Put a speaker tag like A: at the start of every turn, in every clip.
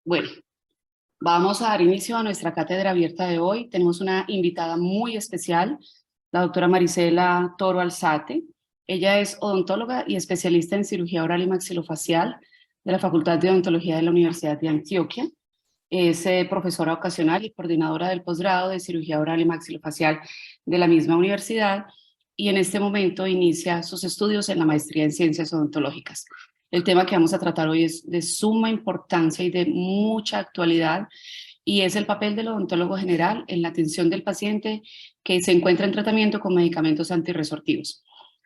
A: Bueno, vamos a dar inicio a nuestra cátedra abierta de hoy. Tenemos una invitada muy especial, la doctora Marisela Toro Alzate. Ella es odontóloga y especialista en cirugía oral y maxilofacial de la Facultad de Odontología de la Universidad de Antioquia. Es profesora ocasional y coordinadora del posgrado de cirugía oral y maxilofacial de la misma universidad y en este momento inicia sus estudios en la maestría en ciencias odontológicas. El tema que vamos a tratar hoy es de suma importancia y de mucha actualidad y es el papel del odontólogo general en la atención del paciente que se encuentra en tratamiento con medicamentos antirresortivos.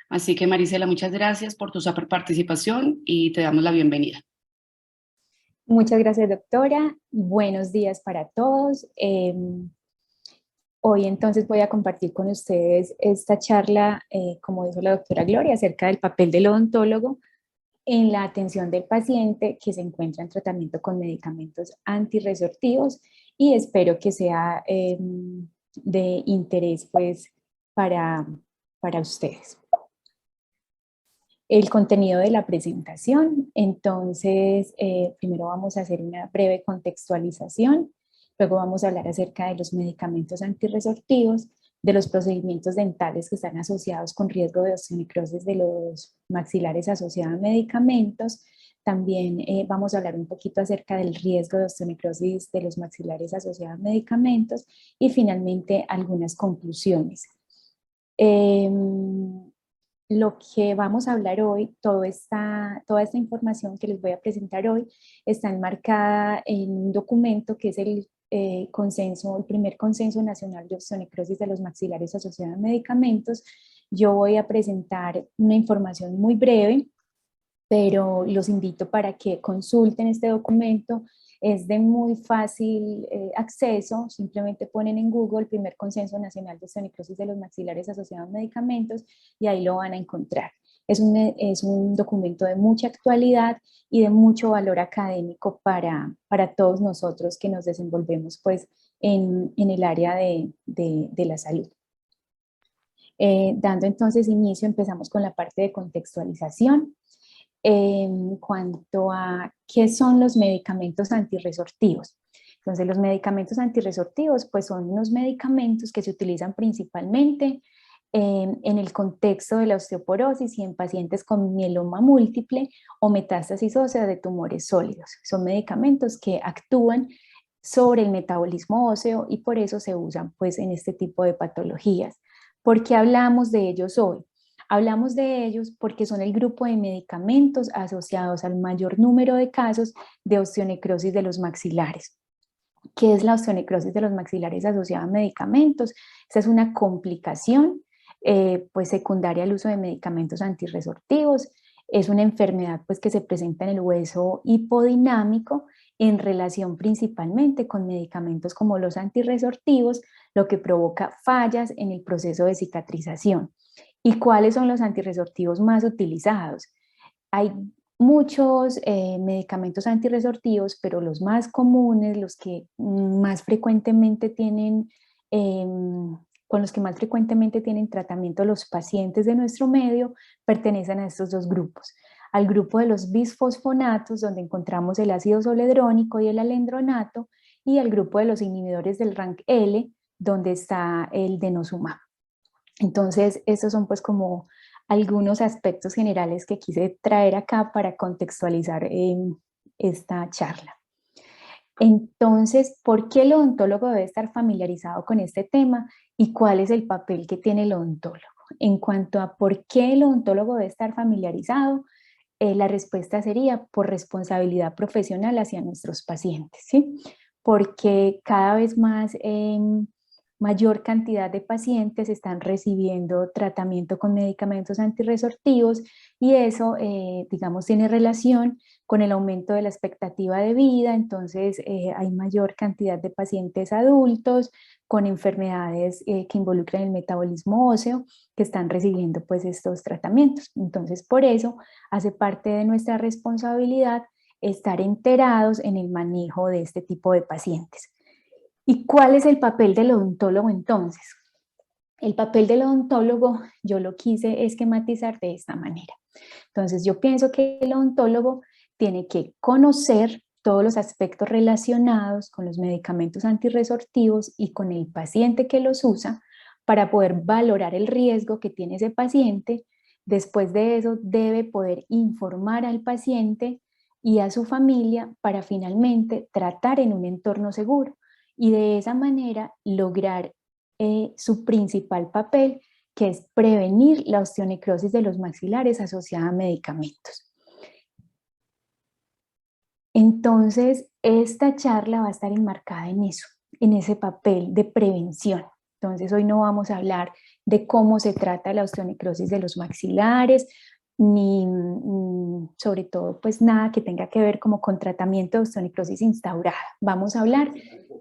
A: Así que Marisela, muchas gracias por tu participación y te damos la bienvenida.
B: Muchas gracias, doctora. Buenos días para todos. Hoy entonces voy a compartir con ustedes esta charla, como dijo la doctora Gloria, acerca del papel del odontólogo en la atención del paciente que se encuentra en tratamiento con medicamentos antirresortivos y espero que sea de interés pues para ustedes. El contenido de la presentación, entonces primero vamos a hacer una breve contextualización, luego vamos a hablar acerca de los medicamentos antirresortivos, de los procedimientos dentales que están asociados con riesgo de osteonecrosis de los maxilares asociados a medicamentos, también vamos a hablar un poquito acerca del riesgo de osteonecrosis de los maxilares asociados a medicamentos y finalmente algunas conclusiones. Lo que vamos a hablar hoy, toda esta información que les voy a presentar hoy, está enmarcada en un documento que es el primer consenso nacional de osteonecrosis de los maxilares asociados a medicamentos. Yo voy a presentar una información muy breve, pero los invito para que consulten este documento. Es de muy fácil acceso, simplemente ponen en Google Primer Consenso Nacional de Osteonecrosis de los Maxilares Asociados a Medicamentos y ahí lo van a encontrar. Es un documento de mucha actualidad y de mucho valor académico para todos nosotros que nos desenvolvemos pues, en el área de la salud. Dando entonces inicio, empezamos con la parte de contextualización. En cuanto a qué son los medicamentos antirresortivos. Entonces, los medicamentos antirresortivos pues son unos medicamentos que se utilizan principalmente en el contexto de la osteoporosis y en pacientes con mieloma múltiple o metástasis ósea de tumores sólidos. Son medicamentos que actúan sobre el metabolismo óseo y por eso se usan pues en este tipo de patologías. ¿Por qué hablamos de ellos hoy? Hablamos de ellos porque son el grupo de medicamentos asociados al mayor número de casos de osteonecrosis de los maxilares. ¿Qué es la osteonecrosis de los maxilares asociada a medicamentos? Esta es una complicación pues secundaria al uso de medicamentos antirresortivos. Es una enfermedad pues, que se presenta en el hueso hipodinámico en relación principalmente con medicamentos como los antirresortivos, lo que provoca fallas en el proceso de cicatrización. ¿Y cuáles son los antirresortivos más utilizados? Hay muchos medicamentos antirresortivos, pero los más comunes, los que más frecuentemente tienen, con los que más frecuentemente tienen tratamiento los pacientes de nuestro medio, pertenecen a estos dos grupos. Al grupo de los bisfosfonatos, donde encontramos el ácido zoledrónico y el alendronato, y al grupo de los inhibidores del RANKL, donde está el denosumab. Entonces, estos son pues como algunos aspectos generales que quise traer acá para contextualizar esta charla. Entonces, ¿por qué el odontólogo debe estar familiarizado con este tema y cuál es el papel que tiene el odontólogo? En cuanto a por qué el odontólogo debe estar familiarizado, la respuesta sería por responsabilidad profesional hacia nuestros pacientes, ¿sí? Porque cada vez más mayor cantidad de pacientes están recibiendo tratamiento con medicamentos antirresortivos y eso, digamos, tiene relación con el aumento de la expectativa de vida, entonces hay mayor cantidad de pacientes adultos con enfermedades que involucran el metabolismo óseo que están recibiendo pues estos tratamientos. Entonces por eso hace parte de nuestra responsabilidad estar enterados en el manejo de este tipo de pacientes. ¿Y cuál es el papel del odontólogo entonces? El papel del odontólogo yo lo quise esquematizar de esta manera. Entonces yo pienso que el odontólogo tiene que conocer todos los aspectos relacionados con los medicamentos antirresortivos y con el paciente que los usa para poder valorar el riesgo que tiene ese paciente. Después de eso debe poder informar al paciente y a su familia para finalmente tratar en un entorno seguro y de esa manera lograr su principal papel, que es prevenir la osteonecrosis de los maxilares asociada a medicamentos. Entonces, esta charla va a estar enmarcada en eso, en ese papel de prevención. Entonces, hoy no vamos a hablar de cómo se trata la osteonecrosis de los maxilares, ni sobre todo, pues nada que tenga que ver como con tratamiento de osteonecrosis instaurada. Vamos a hablar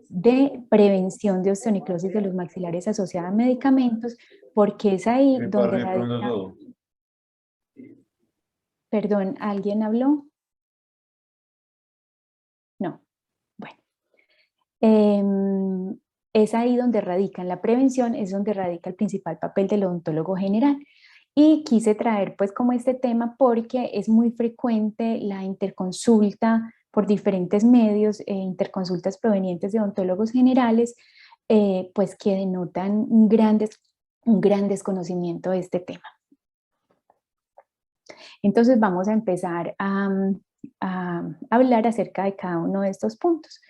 B: de prevención de osteonecrosis de los maxilares asociada a medicamentos, porque es ahí donde radica... Perdón, ¿alguien habló? No. Bueno. Es ahí donde radica, en la prevención es donde radica el principal papel del odontólogo general. Y quise traer pues como este tema porque es muy frecuente la interconsulta por diferentes medios, interconsultas provenientes de odontólogos generales, pues que denotan un gran desconocimiento de este tema. Entonces vamos a empezar a hablar acerca de cada uno de estos puntos.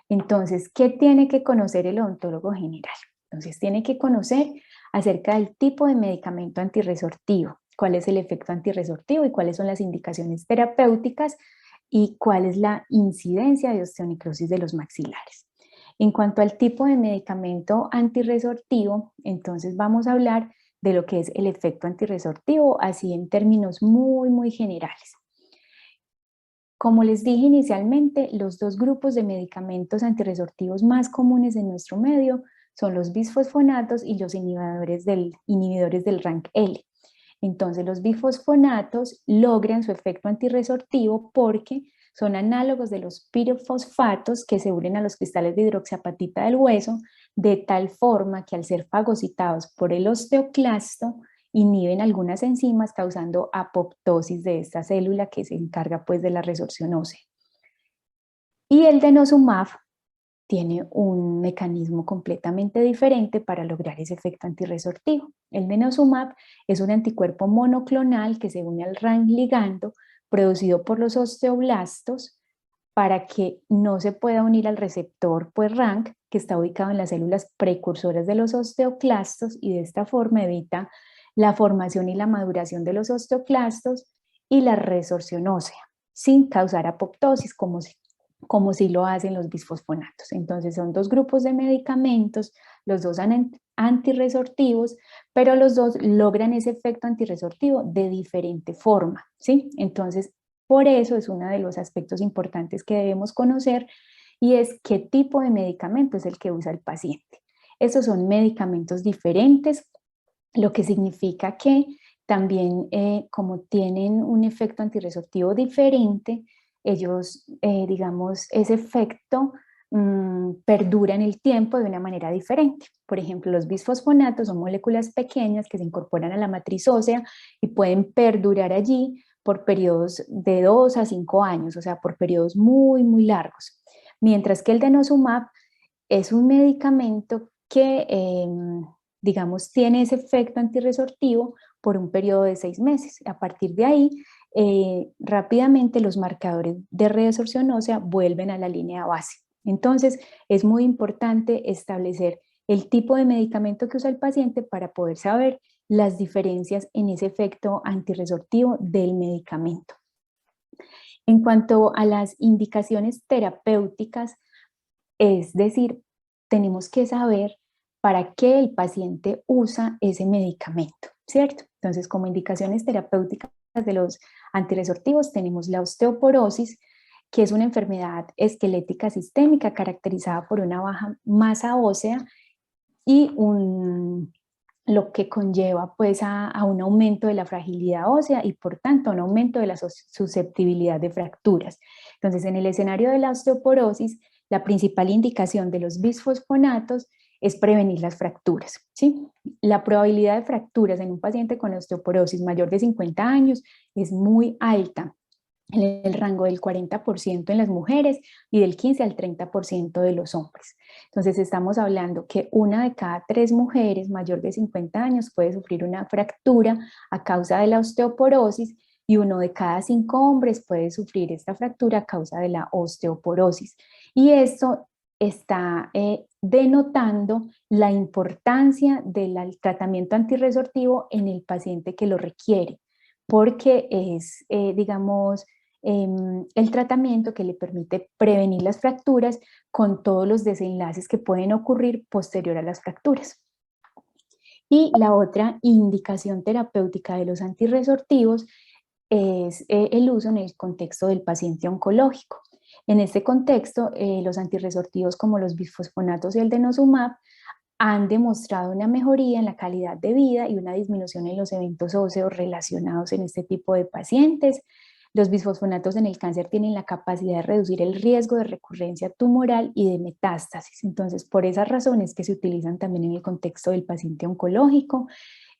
B: Entonces, ¿qué tiene que conocer el odontólogo general? Entonces, tiene que conocer acerca del tipo de medicamento antirresortivo, cuál es el efecto antirresortivo y cuáles son las indicaciones terapéuticas y cuál es la incidencia de osteonecrosis de los maxilares. En cuanto al tipo de medicamento antirresortivo, entonces vamos a hablar de lo que es el efecto antirresortivo, así en términos muy generales. Como les dije inicialmente, los dos grupos de medicamentos antirresortivos más comunes en nuestro medio son los bisfosfonatos y los inhibidores del rank L. Entonces, los bifosfonatos logran su efecto antirresortivo porque son análogos de los pirofosfatos que se unen a los cristales de hidroxiapatita del hueso, de tal forma que al ser fagocitados por el osteoclasto, inhiben algunas enzimas causando apoptosis de esta célula que se encarga pues de la resorción ósea. Y el denosumab tiene un mecanismo completamente diferente para lograr ese efecto antirresortivo. El denosumab es un anticuerpo monoclonal que se une al RANK ligando producido por los osteoblastos para que no se pueda unir al receptor pues RANK que está ubicado en las células precursoras de los osteoclastos y de esta forma evita la formación y la maduración de los osteoclastos y la resorción ósea, sin causar apoptosis como si lo hacen los bisfosfonatos. Entonces son dos grupos de medicamentos, los dos antirresortivos, pero los dos logran ese efecto antirresortivo de diferente forma, ¿sí? Entonces, por eso es uno de los aspectos importantes que debemos conocer y es qué tipo de medicamento es el que usa el paciente. Estos son medicamentos diferentes, lo que significa que también como tienen un efecto antirresortivo diferente, ellos, digamos, ese efecto perdura en el tiempo de una manera diferente. Por ejemplo, los bisfosfonatos son moléculas pequeñas que se incorporan a la matriz ósea y pueden perdurar allí por periodos de 2 a 5 años, o sea, por periodos muy largos. Mientras que el denosumab es un medicamento que digamos, tiene ese efecto antirresortivo por un periodo de 6 meses. A partir de ahí, rápidamente los marcadores de resorción ósea vuelven a la línea base. Entonces, es muy importante establecer el tipo de medicamento que usa el paciente para poder saber las diferencias en ese efecto antirresortivo del medicamento. En cuanto a las indicaciones terapéuticas, es decir, tenemos que saber para qué el paciente usa ese medicamento, ¿cierto? Entonces, como indicaciones terapéuticas de los antirresortivos tenemos la osteoporosis, que es una enfermedad esquelética sistémica caracterizada por una baja masa ósea y lo que conlleva pues a un aumento de la fragilidad ósea y por tanto un aumento de la susceptibilidad de fracturas. Entonces, en el escenario de la osteoporosis, la principal indicación de los bisfosfonatos es prevenir las fracturas, ¿sí? La probabilidad de fracturas en un paciente con osteoporosis mayor de 50 años es muy alta en el rango del 40% en las mujeres y del 15 al 30% de los hombres. Entonces estamos hablando que una de cada 3 mujeres mayor de 50 años puede sufrir una fractura a causa de la osteoporosis y uno de cada 5 hombres puede sufrir esta fractura a causa de la osteoporosis. Y esto está denotando la importancia del tratamiento antirresortivo en el paciente que lo requiere, porque es, digamos, el tratamiento que le permite prevenir las fracturas con todos los desenlaces que pueden ocurrir posterior a las fracturas. Y la otra indicación terapéutica de los antirresortivos es el uso en el contexto del paciente oncológico. En este contexto, los antirresortivos como los bisfosfonatos y el denosumab han demostrado una mejoría en la calidad de vida y una disminución en los eventos óseos relacionados en este tipo de pacientes. Los bisfosfonatos en el cáncer tienen la capacidad de reducir el riesgo de recurrencia tumoral y de metástasis. Entonces, por esas razones que se utilizan también en el contexto del paciente oncológico.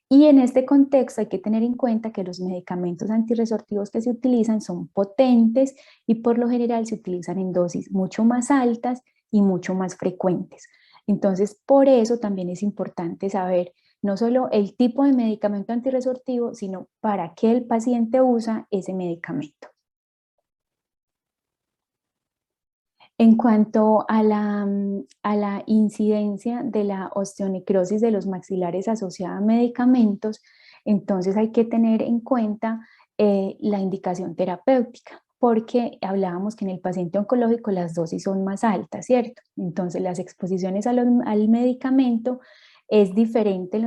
B: Y en este contexto hay que tener en cuenta que los medicamentos antirresortivos que se utilizan son potentes y por lo general se utilizan en dosis mucho más altas y mucho más frecuentes. Entonces, por eso también es importante saber no solo el tipo de medicamento antirresortivo, sino para qué el paciente usa ese medicamento. En cuanto a la incidencia de la osteonecrosis de los maxilares asociada a medicamentos, entonces hay que tener en cuenta la indicación terapéutica, porque hablábamos que en el paciente oncológico las dosis son más altas, ¿cierto? Entonces las exposiciones al medicamento es diferente,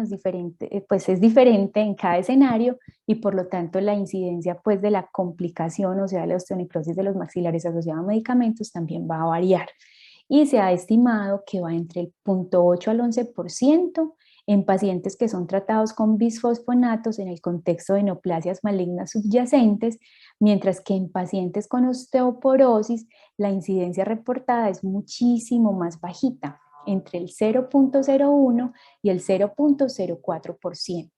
B: pues es diferente en cada escenario y por lo tanto la incidencia pues de la complicación, o sea, la osteonecrosis de los maxilares asociada a medicamentos también va a variar. Y se ha estimado que va entre el 0,8 al 11% en pacientes que son tratados con bisfosfonatos en el contexto de neoplasias malignas subyacentes, mientras que en pacientes con osteoporosis la incidencia reportada es muchísimo más bajita, entre el 0,01 y el 0,04%.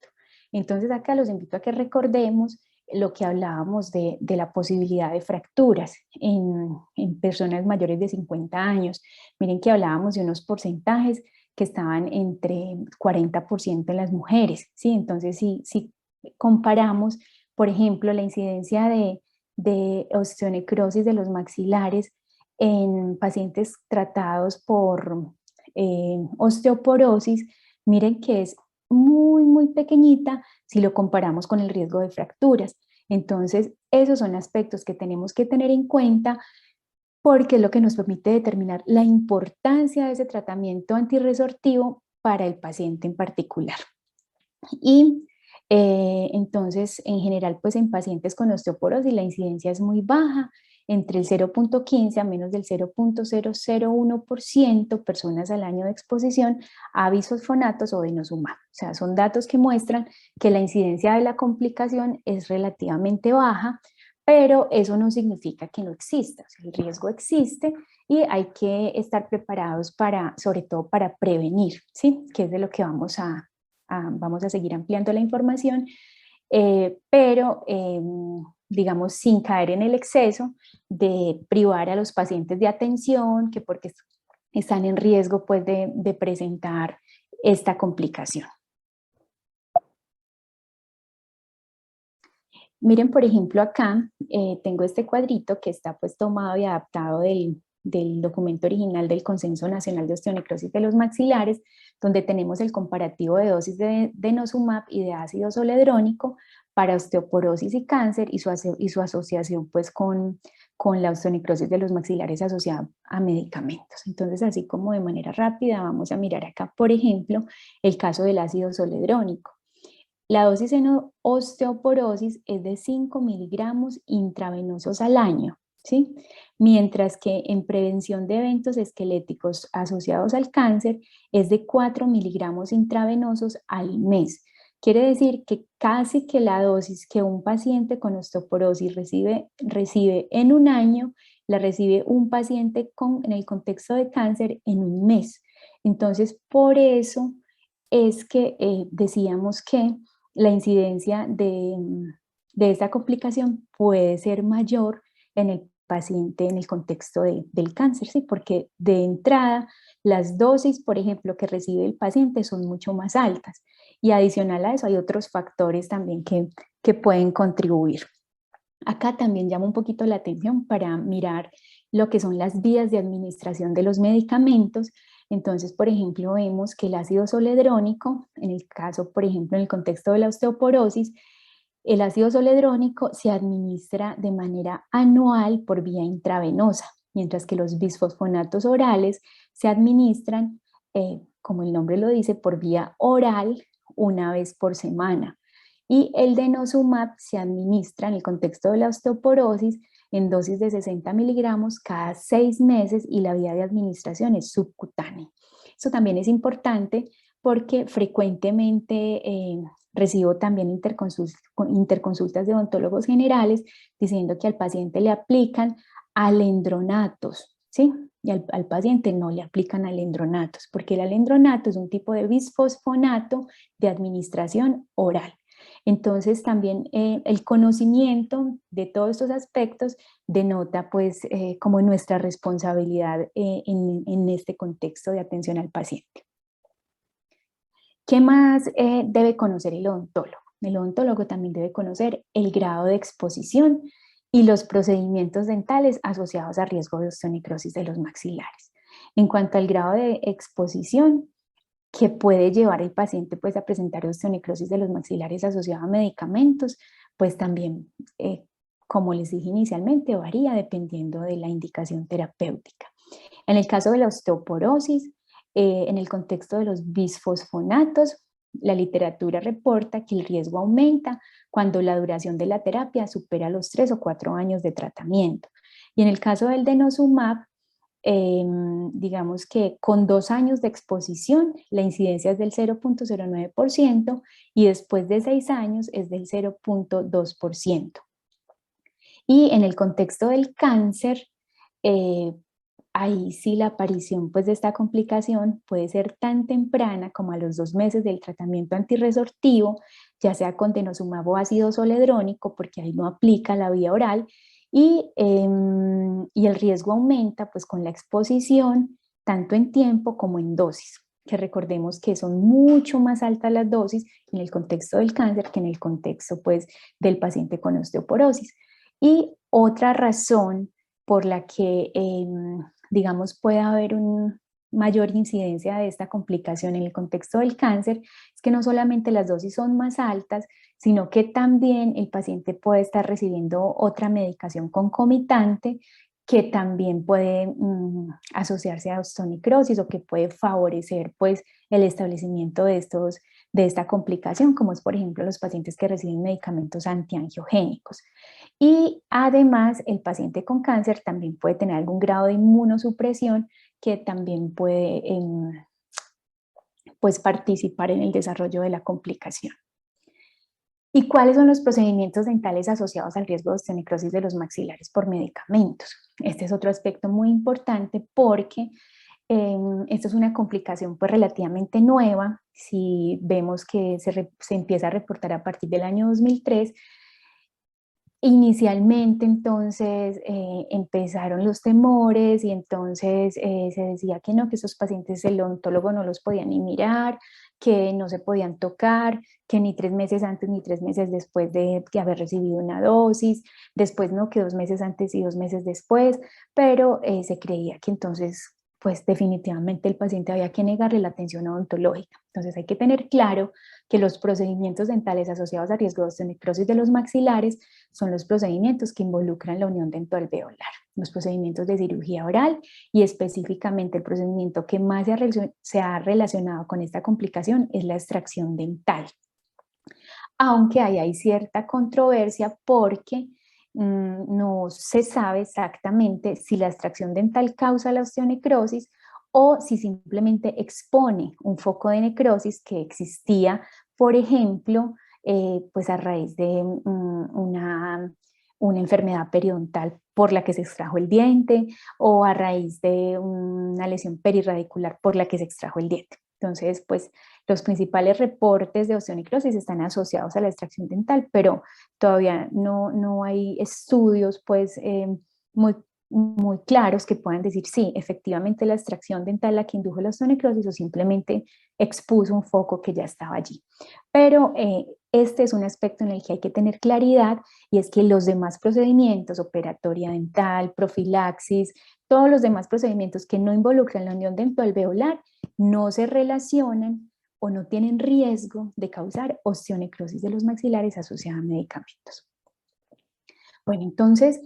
B: Entonces acá los invito a que recordemos lo que hablábamos de la posibilidad de fracturas en personas mayores de 50 años. Miren que hablábamos de unos porcentajes que estaban entre 40% en las mujeres, ¿sí? Entonces, si comparamos, por ejemplo, la incidencia de osteonecrosis de los maxilares en pacientes tratados por osteoporosis, miren que es muy, muy pequeñita si lo comparamos con el riesgo de fracturas. Entonces, esos son aspectos que tenemos que tener en cuenta porque es lo que nos permite determinar la importancia de ese tratamiento antirresortivo para el paciente en particular. Y entonces, en general, pues en pacientes con osteoporosis la incidencia es muy baja, entre el 0,15 a menos del 0,001% personas al año de exposición a bisfosfonatos o denosumab. O sea, son datos que muestran que la incidencia de la complicación es relativamente baja, pero eso no significa que no exista. O sea, el riesgo existe y hay que estar preparados para, sobre todo para prevenir, ¿sí? Que es de lo que vamos a seguir ampliando la información, pero digamos sin caer en el exceso de privar a los pacientes de atención, que porque están en riesgo pues de presentar esta complicación. Miren, por ejemplo, acá tengo este cuadrito que está pues tomado y adaptado del documento original del Consenso Nacional de Osteonecrosis de los Maxilares, donde tenemos el comparativo de dosis de denosumab y de ácido zoledrónico para osteoporosis y cáncer y su asociación pues con la osteonecrosis de los maxilares asociada a medicamentos. Entonces, así como de manera rápida, vamos a mirar acá, por ejemplo, el caso del ácido zoledrónico. La dosis en osteoporosis es de 5 miligramos intravenosos al año, ¿sí? Mientras que en prevención de eventos esqueléticos asociados al cáncer es de 4 miligramos intravenosos al mes. Quiere decir que casi que la dosis que un paciente con osteoporosis recibe en un año, la recibe un paciente en el contexto de cáncer en un mes. Entonces, por eso es que decíamos que la incidencia de esta complicación puede ser mayor en el paciente en el contexto del cáncer, ¿sí? Porque de entrada las dosis, por ejemplo, que recibe el paciente son mucho más altas y adicional a eso hay otros factores también que pueden contribuir. Acá también llama un poquito la atención para mirar lo que son las vías de administración de los medicamentos. Entonces, por ejemplo, vemos que el ácido zoledrónico, en el caso, por ejemplo, en el contexto de la osteoporosis, el ácido zoledrónico se administra de manera anual por vía intravenosa, mientras que los bisfosfonatos orales se administran, como el nombre lo dice, por vía oral una vez por semana. Y el denosumab se administra en el contexto de la osteoporosis en dosis de 60 miligramos cada 6 meses y la vía de administración es subcutánea. Eso también es importante porque frecuentemente recibo también interconsultas de odontólogos generales diciendo que al paciente le aplican alendronatos, ¿sí? Y al paciente no le aplican alendronatos, porque el alendronato es un tipo de bisfosfonato de administración oral. Entonces también el conocimiento de todos estos aspectos denota pues como nuestra responsabilidad en este contexto de atención al paciente. ¿Qué más debe conocer el odontólogo? El odontólogo también debe conocer el grado de exposición y los procedimientos dentales asociados a riesgo de osteonecrosis de los maxilares. En cuanto al grado de exposición que puede llevar el paciente pues, a presentar osteonecrosis de los maxilares asociada a medicamentos, pues también, como les dije inicialmente, varía dependiendo de la indicación terapéutica. En el caso de la osteoporosis, en el contexto de los bisfosfonatos, la literatura reporta que el riesgo aumenta cuando la duración de la terapia supera los 3 o 4 años de tratamiento. Y en el caso del denosumab, digamos que con 2 años de exposición, la incidencia es del 0.09% y después de 6 años es del 0.2%. Y en el contexto del cáncer, ahí sí la aparición pues, de esta complicación puede ser tan temprana como a los 2 meses del tratamiento antirresortivo, ya sea con denosumab o ácido zoledrónico, porque ahí no aplica la vía oral, y el riesgo aumenta pues, con la exposición tanto en tiempo como en dosis, que recordemos que son mucho más altas las dosis en el contexto del cáncer que en el contexto pues, del paciente con osteoporosis. Y otra razón por la que digamos, puede haber una mayor incidencia de esta complicación en el contexto del cáncer, es que no solamente las dosis son más altas, sino que también el paciente puede estar recibiendo otra medicación concomitante que también puede asociarse a osteonecrosis o que puede favorecer pues, el establecimiento de esta complicación, como es por ejemplo los pacientes que reciben medicamentos antiangiogénicos. Y además el paciente con cáncer también puede tener algún grado de inmunosupresión que también puede pues participar en el desarrollo de la complicación. ¿Y cuáles son los procedimientos dentales asociados al riesgo de osteonecrosis de los maxilares por medicamentos? Este es otro aspecto muy importante porque esto es una complicación pues relativamente nueva. Si vemos que se empieza a reportar a partir del año 2003, inicialmente entonces empezaron los temores y entonces se decía que no, que esos pacientes el odontólogo no los podía ni mirar, que no se podían tocar, que ni 3 meses antes ni 3 meses después de haber recibido una dosis, después no, que 2 meses antes y 2 meses después, pero se creía que entonces pues definitivamente el paciente había que negarle la atención odontológica. Entonces hay que tener claro que los procedimientos dentales asociados a riesgo de osteonecrosis de los maxilares son los procedimientos que involucran la unión dentoalveolar, los procedimientos de cirugía oral y específicamente el procedimiento que más se ha relacionado con esta complicación es la extracción dental. Aunque ahí hay cierta controversia porque no se sabe exactamente si la extracción dental causa la osteonecrosis o si simplemente expone un foco de necrosis que existía, por ejemplo, pues a raíz de una enfermedad periodontal por la que se extrajo el diente o a raíz de una lesión perirradicular por la que se extrajo el diente. Entonces, pues Los principales reportes de osteonecrosis están asociados a la extracción dental, pero todavía no hay estudios pues, muy, muy claros que puedan decir sí, efectivamente la extracción dental la que indujo la osteonecrosis o simplemente expuso un foco que ya estaba allí. Pero este es un aspecto en el que hay que tener claridad y es que los demás procedimientos, operatoria dental, profilaxis, todos los demás procedimientos que no involucran la unión dentoalveolar no se relacionan o no tienen riesgo de causar osteonecrosis de los maxilares asociada a medicamentos. Bueno, entonces,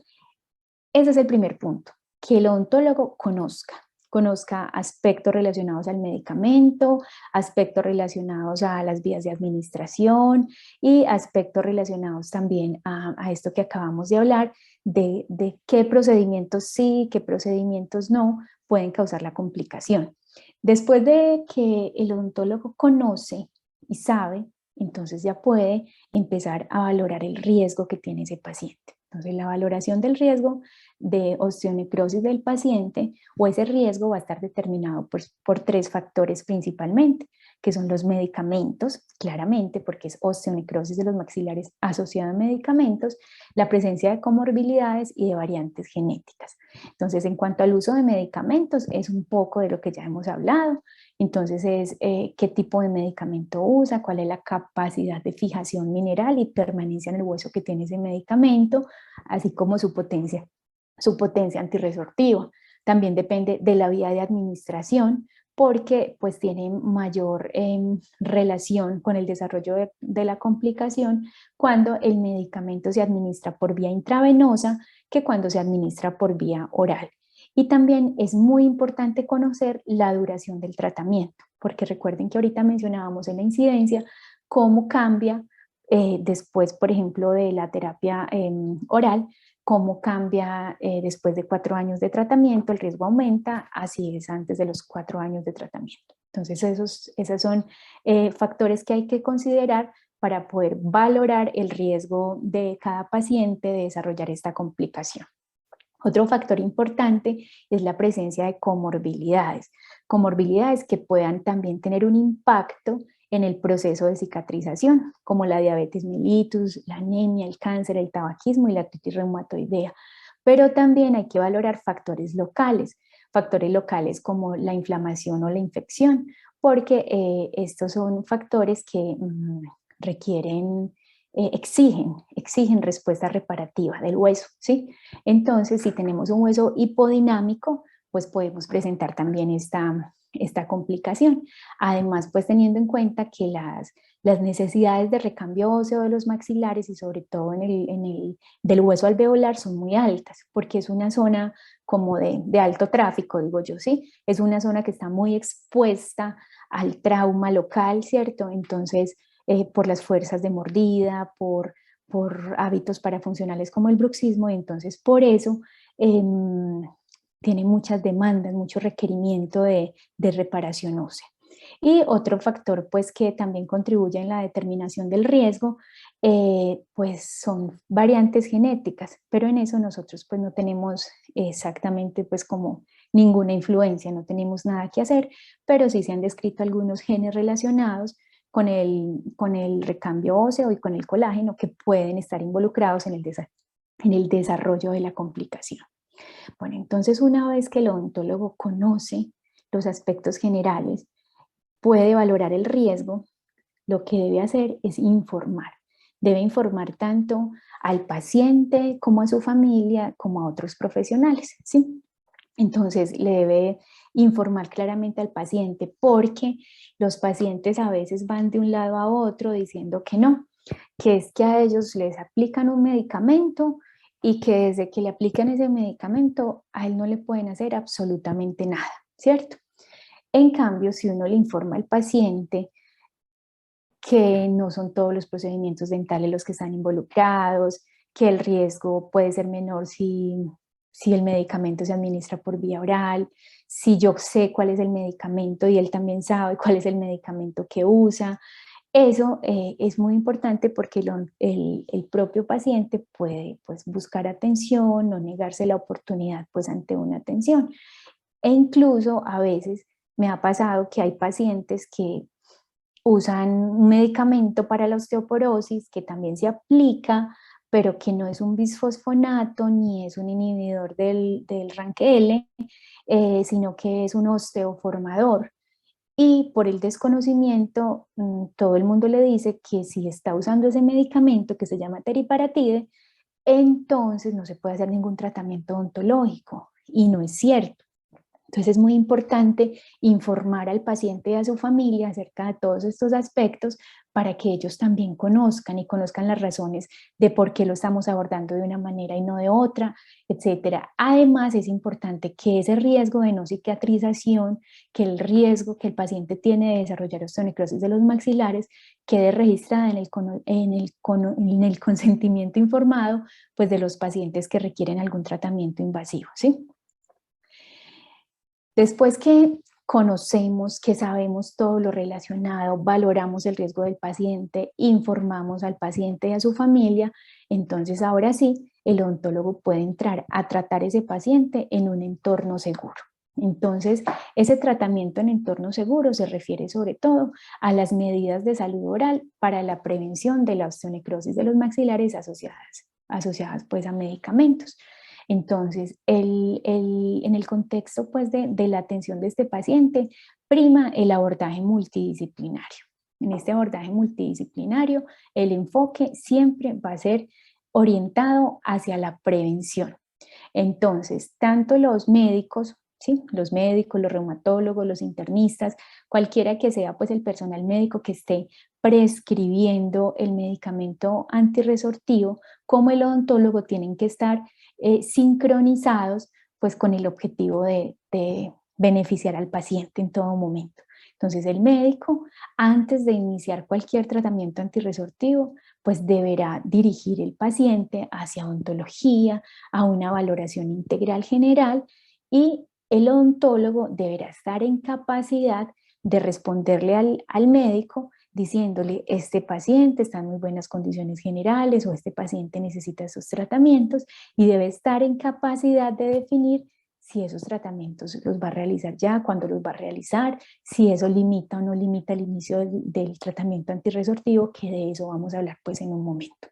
B: ese es el primer punto, que el odontólogo conozca aspectos relacionados al medicamento, aspectos relacionados a las vías de administración y aspectos relacionados también a esto que acabamos de hablar, de qué procedimientos sí, qué procedimientos no pueden causar la complicación. Después de que el odontólogo conoce y sabe, entonces ya puede empezar a valorar el riesgo que tiene ese paciente. Entonces la valoración del riesgo de osteonecrosis del paciente o ese riesgo va a estar determinado por tres factores principalmente, que son los medicamentos, claramente, porque es osteonecrosis de los maxilares asociada a medicamentos, la presencia de comorbilidades y de variantes genéticas. Entonces, en cuanto al uso de medicamentos, es un poco de lo que ya hemos hablado. Entonces, es qué tipo de medicamento usa, cuál es la capacidad de fijación mineral y permanencia en el hueso que tiene ese medicamento, así como su potencia antirresortiva. También depende de la vía de administración, porque pues tiene mayor relación con el desarrollo de la complicación cuando el medicamento se administra por vía intravenosa que cuando se administra por vía oral. Y también es muy importante conocer la duración del tratamiento, porque recuerden que ahorita mencionábamos en la incidencia cómo cambia después, por ejemplo, de la terapia oral, cómo cambia después de 4 años de tratamiento, el riesgo aumenta, así es antes de los 4 años de tratamiento. Entonces, esos son factores que hay que considerar para poder valorar el riesgo de cada paciente de desarrollar esta complicación. Otro factor importante es la presencia de comorbilidades que puedan también tener un impacto en el proceso de cicatrización, como la diabetes mellitus, la anemia, el cáncer, el tabaquismo y la artritis reumatoidea. Pero también hay que valorar factores locales como la inflamación o la infección, porque estos son factores que requieren exigen respuesta reparativa del hueso, ¿sí? Entonces, si tenemos un hueso hipodinámico, pues podemos presentar también esta complicación. Además, pues teniendo en cuenta que las necesidades de recambio óseo de los maxilares y sobre todo del hueso alveolar son muy altas, porque es una zona como de alto tráfico, digo yo, ¿sí? Es una zona que está muy expuesta al trauma local, ¿cierto? Entonces, por las fuerzas de mordida, por hábitos parafuncionales como el bruxismo, y entonces por eso tiene muchas demandas, mucho requerimiento de reparación ósea. Y otro factor pues que también contribuye en la determinación del riesgo, pues son variantes genéticas, pero en eso nosotros pues no tenemos exactamente pues como ninguna influencia, no tenemos nada que hacer, pero sí se han descrito algunos genes relacionados con el recambio óseo y con el colágeno que pueden estar involucrados en el desarrollo de la complicación. Bueno, entonces una vez que el odontólogo conoce los aspectos generales, puede valorar el riesgo, lo que debe hacer es informar. Debe informar tanto al paciente como a su familia, como a otros profesionales, ¿sí? Entonces le debe informar claramente al paciente porque los pacientes a veces van de un lado a otro diciendo que no, que es que a ellos les aplican un medicamento y que desde que le aplican ese medicamento a él no le pueden hacer absolutamente nada, ¿cierto? En cambio, si uno le informa al paciente que no son todos los procedimientos dentales los que están involucrados, que el riesgo puede ser menor si el medicamento se administra por vía oral, si yo sé cuál es el medicamento y él también sabe cuál es el medicamento que usa. Eso es muy importante porque el propio paciente puede pues, buscar atención, no negarse la oportunidad pues, ante una atención. E incluso a veces me ha pasado que hay pacientes que usan un medicamento para la osteoporosis que también se aplica, pero que no es un bisfosfonato ni es un inhibidor del RANKL, sino que es un osteoformador. Y por el desconocimiento, todo el mundo le dice que si está usando ese medicamento que se llama teriparatide, entonces no se puede hacer ningún tratamiento odontológico. Y no es cierto. Entonces es muy importante informar al paciente y a su familia acerca de todos estos aspectos para que ellos también conozcan y conozcan las razones de por qué lo estamos abordando de una manera y no de otra, etcétera. Además, es importante que ese riesgo de no cicatrización, que el riesgo que el paciente tiene de desarrollar osteonecrosis de los maxilares, quede registrada en el consentimiento informado, pues, de los pacientes que requieren algún tratamiento invasivo, ¿sí? Después que conocemos, que sabemos todo lo relacionado, valoramos el riesgo del paciente, informamos al paciente y a su familia, entonces ahora sí, el odontólogo puede entrar a tratar ese paciente en un entorno seguro. Entonces, ese tratamiento en entorno seguro se refiere sobre todo a las medidas de salud oral para la prevención de la osteonecrosis de los maxilares asociadas pues a medicamentos. Entonces, en el contexto pues, de la atención de este paciente, prima el abordaje multidisciplinario. En este abordaje multidisciplinario, el enfoque siempre va a ser orientado hacia la prevención. Entonces, tanto los médicos, ¿sí? Los médicos, los reumatólogos, los internistas, cualquiera que sea pues, el personal médico que esté prescribiendo el medicamento antirresortivo, como el odontólogo tienen que estar sincronizados pues con el objetivo de beneficiar al paciente en todo momento. Entonces el médico, antes de iniciar cualquier tratamiento antirresortivo, pues deberá dirigir el paciente hacia odontología, a una valoración integral general, y el odontólogo deberá estar en capacidad de responderle al médico diciéndole, este paciente está en muy buenas condiciones generales o este paciente necesita esos tratamientos, y debe estar en capacidad de definir si esos tratamientos los va a realizar ya, cuándo los va a realizar, si eso limita o no limita el inicio del tratamiento antirresortivo, que de eso vamos a hablar pues en un momento.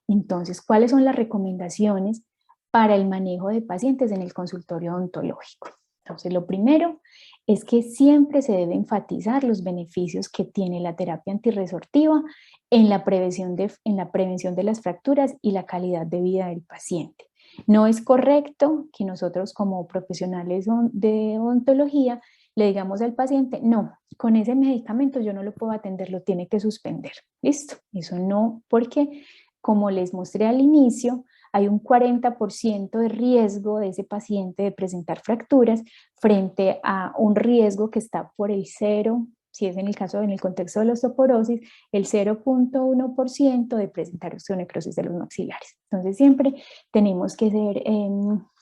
B: Entonces, ¿cuáles son las recomendaciones para el manejo de pacientes en el consultorio odontológico? Entonces, lo primero es que siempre se debe enfatizar los beneficios que tiene la terapia antirresortiva en la prevención de las fracturas y la calidad de vida del paciente. No es correcto que nosotros como profesionales de odontología le digamos al paciente, no, con ese medicamento yo no lo puedo atender, lo tiene que suspender. Listo, eso no, porque como les mostré al inicio, hay un 40% de riesgo de ese paciente de presentar fracturas frente a un riesgo que está por el 0, si es en el contexto de la osteoporosis, el 0,1% de presentar osteonecrosis de los maxilares. Entonces siempre tenemos que ser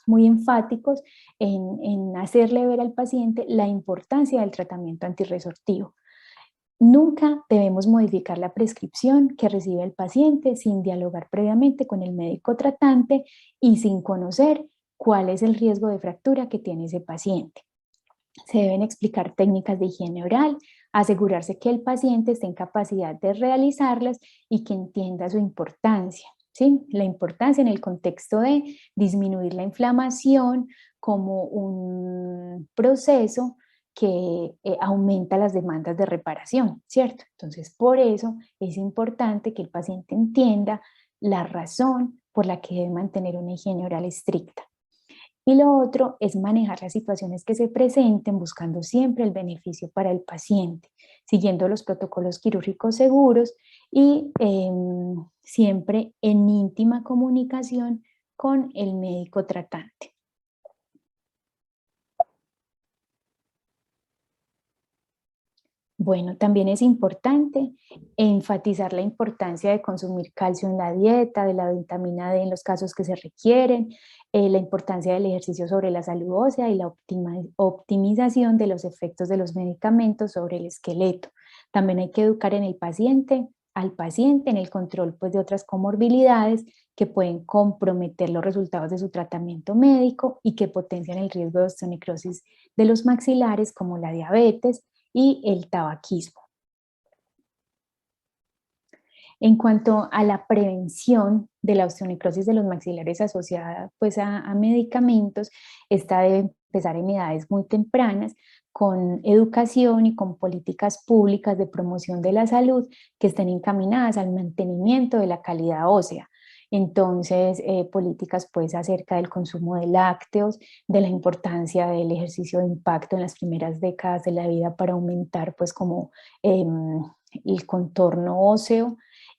B: muy enfáticos en hacerle ver al paciente la importancia del tratamiento antirresortivo. Nunca debemos modificar la prescripción que recibe el paciente sin dialogar previamente con el médico tratante y sin conocer cuál es el riesgo de fractura que tiene ese paciente. Se deben explicar técnicas de higiene oral, asegurarse que el paciente esté en capacidad de realizarlas y que entienda su importancia. ¿Sí? La importancia en el contexto de disminuir la inflamación como un proceso que aumenta las demandas de reparación, ¿cierto? Entonces, por eso es importante que el paciente entienda la razón por la que debe mantener una higiene oral estricta. Y lo otro es manejar las situaciones que se presenten buscando siempre el beneficio para el paciente, siguiendo los protocolos quirúrgicos seguros y siempre en íntima comunicación con el médico tratante. Bueno, también es importante enfatizar la importancia de consumir calcio en la dieta, de la vitamina D en los casos que se requieren, la importancia del ejercicio sobre la salud ósea y la optimización de los efectos de los medicamentos sobre el esqueleto. También hay que educar al paciente en el control pues, de otras comorbilidades que pueden comprometer los resultados de su tratamiento médico y que potencian el riesgo de osteonecrosis de los maxilares, como la diabetes, y el tabaquismo. En cuanto a la prevención de la osteonecrosis de los maxilares asociada pues, a medicamentos, esta debe empezar en edades muy tempranas, con educación y con políticas públicas de promoción de la salud que estén encaminadas al mantenimiento de la calidad ósea. Entonces, políticas pues acerca del consumo de lácteos, de la importancia del ejercicio de impacto en las primeras décadas de la vida para aumentar pues como el contorno óseo,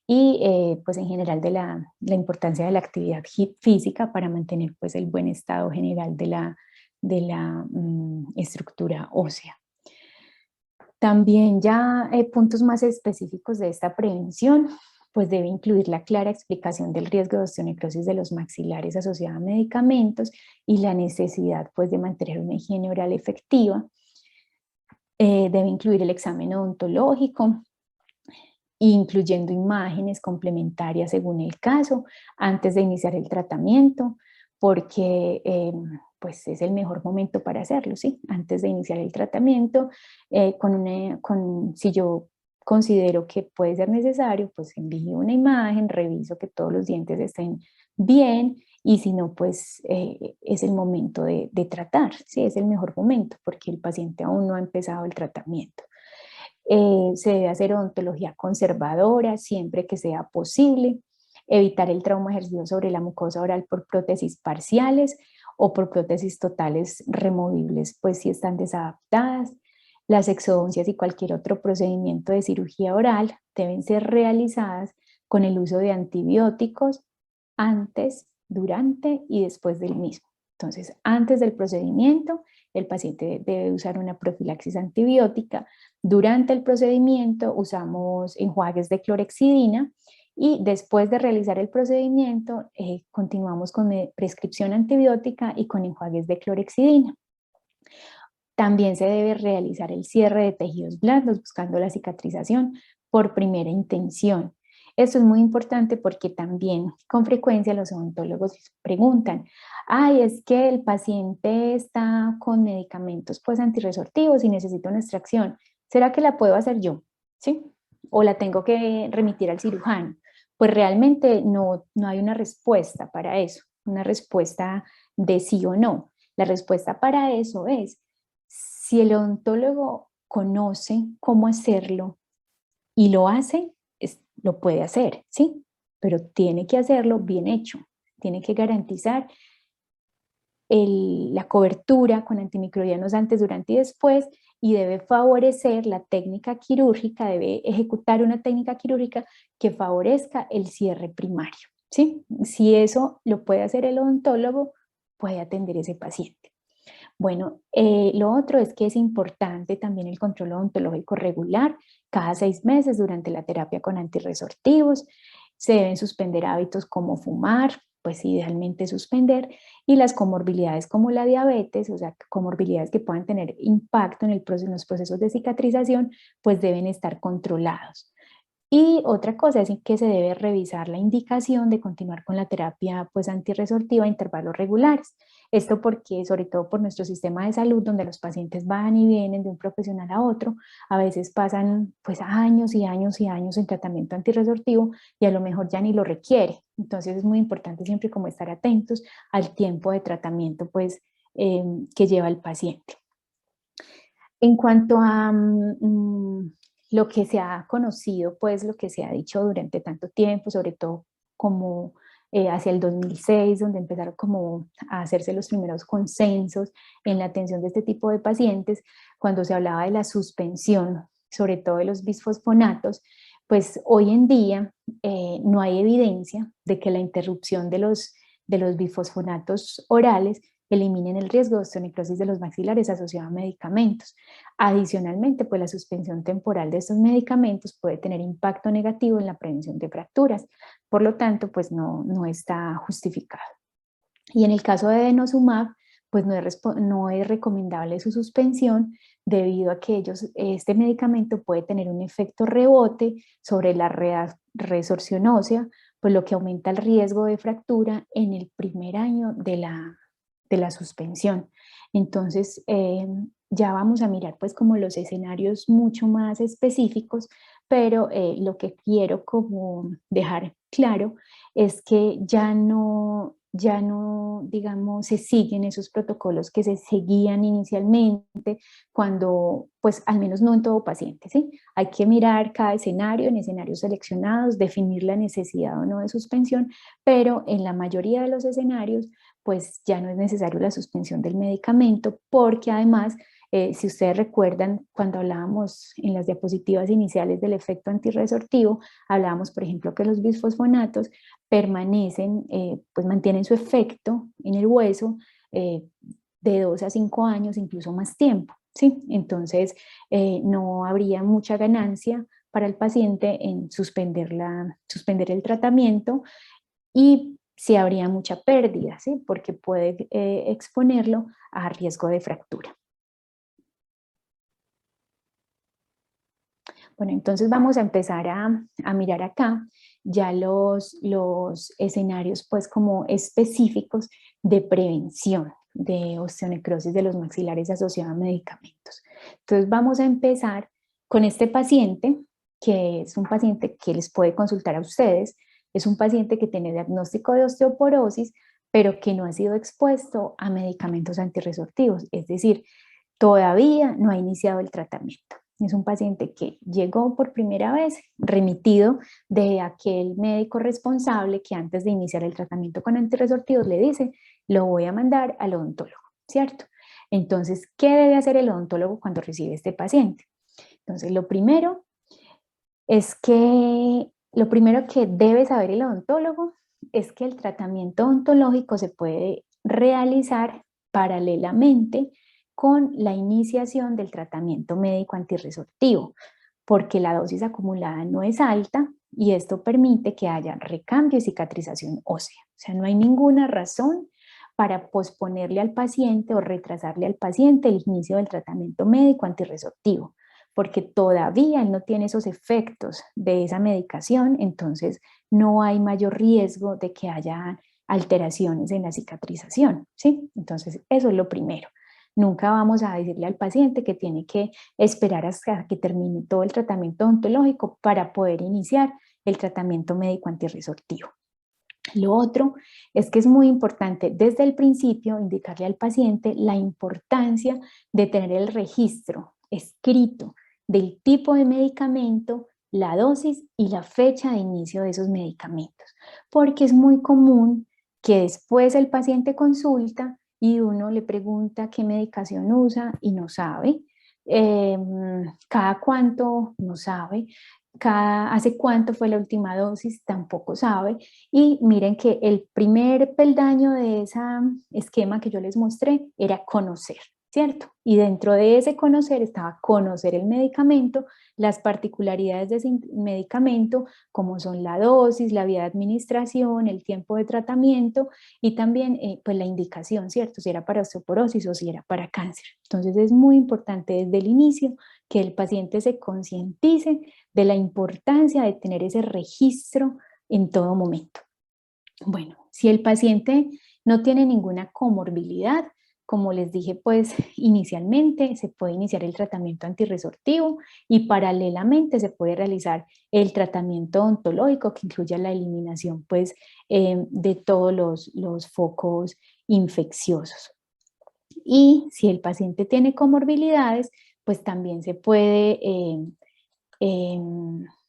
B: y pues en general de la importancia de la actividad física para mantener pues el buen estado general de la estructura ósea. También ya puntos más específicos de esta prevención, pues debe incluir la clara explicación del riesgo de osteonecrosis de los maxilares asociada a medicamentos y la necesidad pues de mantener una higiene oral efectiva. Debe incluir el examen odontológico, incluyendo imágenes complementarias según el caso, antes de iniciar el tratamiento, porque pues es el mejor momento para hacerlo, ¿sí? Antes de iniciar el tratamiento, si yo considero que puede ser necesario, pues envío una imagen, reviso que todos los dientes estén bien, y si no, pues es el momento de tratar, ¿sí? Es el mejor momento, porque el paciente aún no ha empezado el tratamiento. Se debe hacer odontología conservadora siempre que sea posible, evitar el trauma ejercido sobre la mucosa oral por prótesis parciales o por prótesis totales removibles, pues si están desadaptadas. Las exodoncias y cualquier otro procedimiento de cirugía oral deben ser realizadas con el uso de antibióticos antes, durante y después del mismo. Entonces, antes del procedimiento, el paciente debe usar una profilaxis antibiótica. Durante el procedimiento usamos enjuagues de clorexidina y después de realizar el procedimiento continuamos con prescripción antibiótica y con enjuagues de clorexidina. También se debe realizar el cierre de tejidos blandos buscando la cicatrización por primera intención. Esto es muy importante porque también con frecuencia los odontólogos preguntan, ay, es que el paciente está con medicamentos pues antirresortivos y necesita una extracción, ¿será que la puedo hacer yo? ¿Sí? ¿O la tengo que remitir al cirujano? Pues realmente no hay una respuesta para eso, una respuesta de sí o no. La respuesta para eso es, si el odontólogo conoce cómo hacerlo y lo hace, lo puede hacer, ¿sí? Pero tiene que hacerlo bien hecho, tiene que garantizar la cobertura con antimicrobianos antes, durante y después, y debe favorecer la técnica quirúrgica, debe ejecutar una técnica quirúrgica que favorezca el cierre primario, ¿sí? Si eso lo puede hacer el odontólogo, puede atender a ese paciente. Bueno, lo otro es que es importante también el control odontológico regular, cada 6 meses durante la terapia con antirresortivos. Se deben suspender hábitos como fumar, pues idealmente suspender, y las comorbilidades como la diabetes, o sea, comorbilidades que puedan tener impacto en los procesos de cicatrización, pues deben estar controlados. Y otra cosa es que se debe revisar la indicación de continuar con la terapia pues, antirresortiva a intervalos regulares. Esto porque, sobre todo por nuestro sistema de salud, donde los pacientes van y vienen de un profesional a otro, a veces pasan pues, años y años y años en tratamiento antirresortivo y a lo mejor ya ni lo requiere. Entonces es muy importante siempre como estar atentos al tiempo de tratamiento pues, que lleva el paciente. En cuanto a lo que se ha conocido, pues lo que se ha dicho durante tanto tiempo, sobre todo como hacia el 2006, donde empezaron como a hacerse los primeros consensos en la atención de este tipo de pacientes, cuando se hablaba de la suspensión, sobre todo de los bisfosfonatos, pues hoy en día no hay evidencia de que la interrupción de los bisfosfonatos orales eliminen el riesgo de osteonecrosis de los maxilares asociado a medicamentos. Adicionalmente, pues la suspensión temporal de estos medicamentos puede tener impacto negativo en la prevención de fracturas, por lo tanto, pues no está justificado. Y en el caso de denosumab, pues no es recomendable su suspensión debido a que este medicamento puede tener un efecto rebote sobre la resorción ósea, pues lo que aumenta el riesgo de fractura en el primer año de la suspensión. Entonces, Ya vamos a mirar pues como los escenarios mucho más específicos, pero lo que quiero como dejar claro es que ya no, digamos, se siguen esos protocolos que se seguían inicialmente cuando, pues al menos no en todo paciente, ¿sí? Hay que mirar cada escenario, en escenarios seleccionados, definir la necesidad o no de suspensión, pero en la mayoría de los escenarios, pues ya no es necesario la suspensión del medicamento porque además si ustedes recuerdan, cuando hablábamos en las diapositivas iniciales del efecto antirresortivo, hablábamos, por ejemplo, que los bisfosfonatos permanecen, pues mantienen su efecto en el hueso de 2 a 5 años, incluso más tiempo, ¿sí? Entonces, no habría mucha ganancia para el paciente en suspender el tratamiento y sí habría mucha pérdida, ¿sí? Porque puede exponerlo a riesgo de fractura. Bueno, entonces vamos a empezar a mirar acá ya los escenarios pues como específicos de prevención de osteonecrosis de los maxilares asociada a medicamentos. Entonces vamos a empezar con este paciente, que es un paciente que les puede consultar a ustedes, es un paciente que tiene diagnóstico de osteoporosis, pero que no ha sido expuesto a medicamentos antirresortivos, es decir, todavía no ha iniciado el tratamiento. Es un paciente que llegó por primera vez remitido de aquel médico responsable que antes de iniciar el tratamiento con antirresortivos le dice, lo voy a mandar al odontólogo, ¿cierto? Entonces, ¿qué debe hacer el odontólogo cuando recibe este paciente? Entonces, lo primero que debe saber el odontólogo es que el tratamiento odontológico se puede realizar paralelamente con la iniciación del tratamiento médico antirresortivo, porque la dosis acumulada no es alta y esto permite que haya recambio y cicatrización ósea. O sea, no hay ninguna razón para posponerle al paciente o retrasarle al paciente el inicio del tratamiento médico antirresortivo, porque todavía él no tiene esos efectos de esa medicación, entonces no hay mayor riesgo de que haya alteraciones en la cicatrización, ¿sí? Entonces, eso es lo primero. Nunca vamos a decirle al paciente que tiene que esperar hasta que termine todo el tratamiento odontológico para poder iniciar el tratamiento médico antirresortivo. Lo otro es que es muy importante desde el principio indicarle al paciente la importancia de tener el registro escrito del tipo de medicamento, la dosis y la fecha de inicio de esos medicamentos, porque es muy común que después el paciente consulta y uno le pregunta qué medicación usa y no sabe, cada cuánto no sabe, hace cuánto fue la última dosis tampoco sabe, y miren que el primer peldaño de ese esquema que yo les mostré era conocer, ¿cierto? Y dentro de ese conocer estaba conocer el medicamento, las particularidades de ese medicamento, como son la dosis, la vía de administración, el tiempo de tratamiento y también pues la indicación, ¿cierto? Si era para osteoporosis o si era para cáncer. Entonces es muy importante desde el inicio que el paciente se concientice de la importancia de tener ese registro en todo momento. Bueno, si el paciente no tiene ninguna comorbilidad, como les dije, pues inicialmente se puede iniciar el tratamiento antirresortivo y paralelamente se puede realizar el tratamiento odontológico que incluya la eliminación pues de todos los focos infecciosos. Y si el paciente tiene comorbilidades, pues también se puede eh,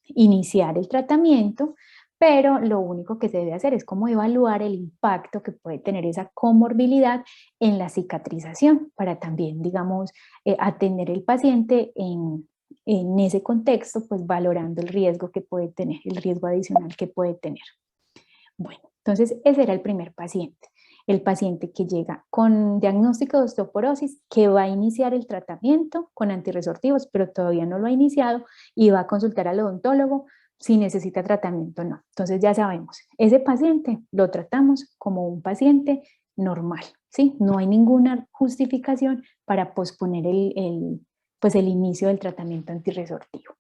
B: iniciar el tratamiento, pero lo único que se debe hacer es como evaluar el impacto que puede tener esa comorbilidad en la cicatrización para también, digamos, atender el paciente en ese contexto, pues valorando el riesgo que puede tener, el riesgo adicional que puede tener. Bueno, entonces ese era el primer paciente. El paciente que llega con diagnóstico de osteoporosis, que va a iniciar el tratamiento con antirresortivos, pero todavía no lo ha iniciado y va a consultar al odontólogo si necesita tratamiento o no. Entonces ya sabemos, ese paciente lo tratamos como un paciente normal, ¿sí? No hay ninguna justificación para posponer pues el inicio del tratamiento antirresortivo.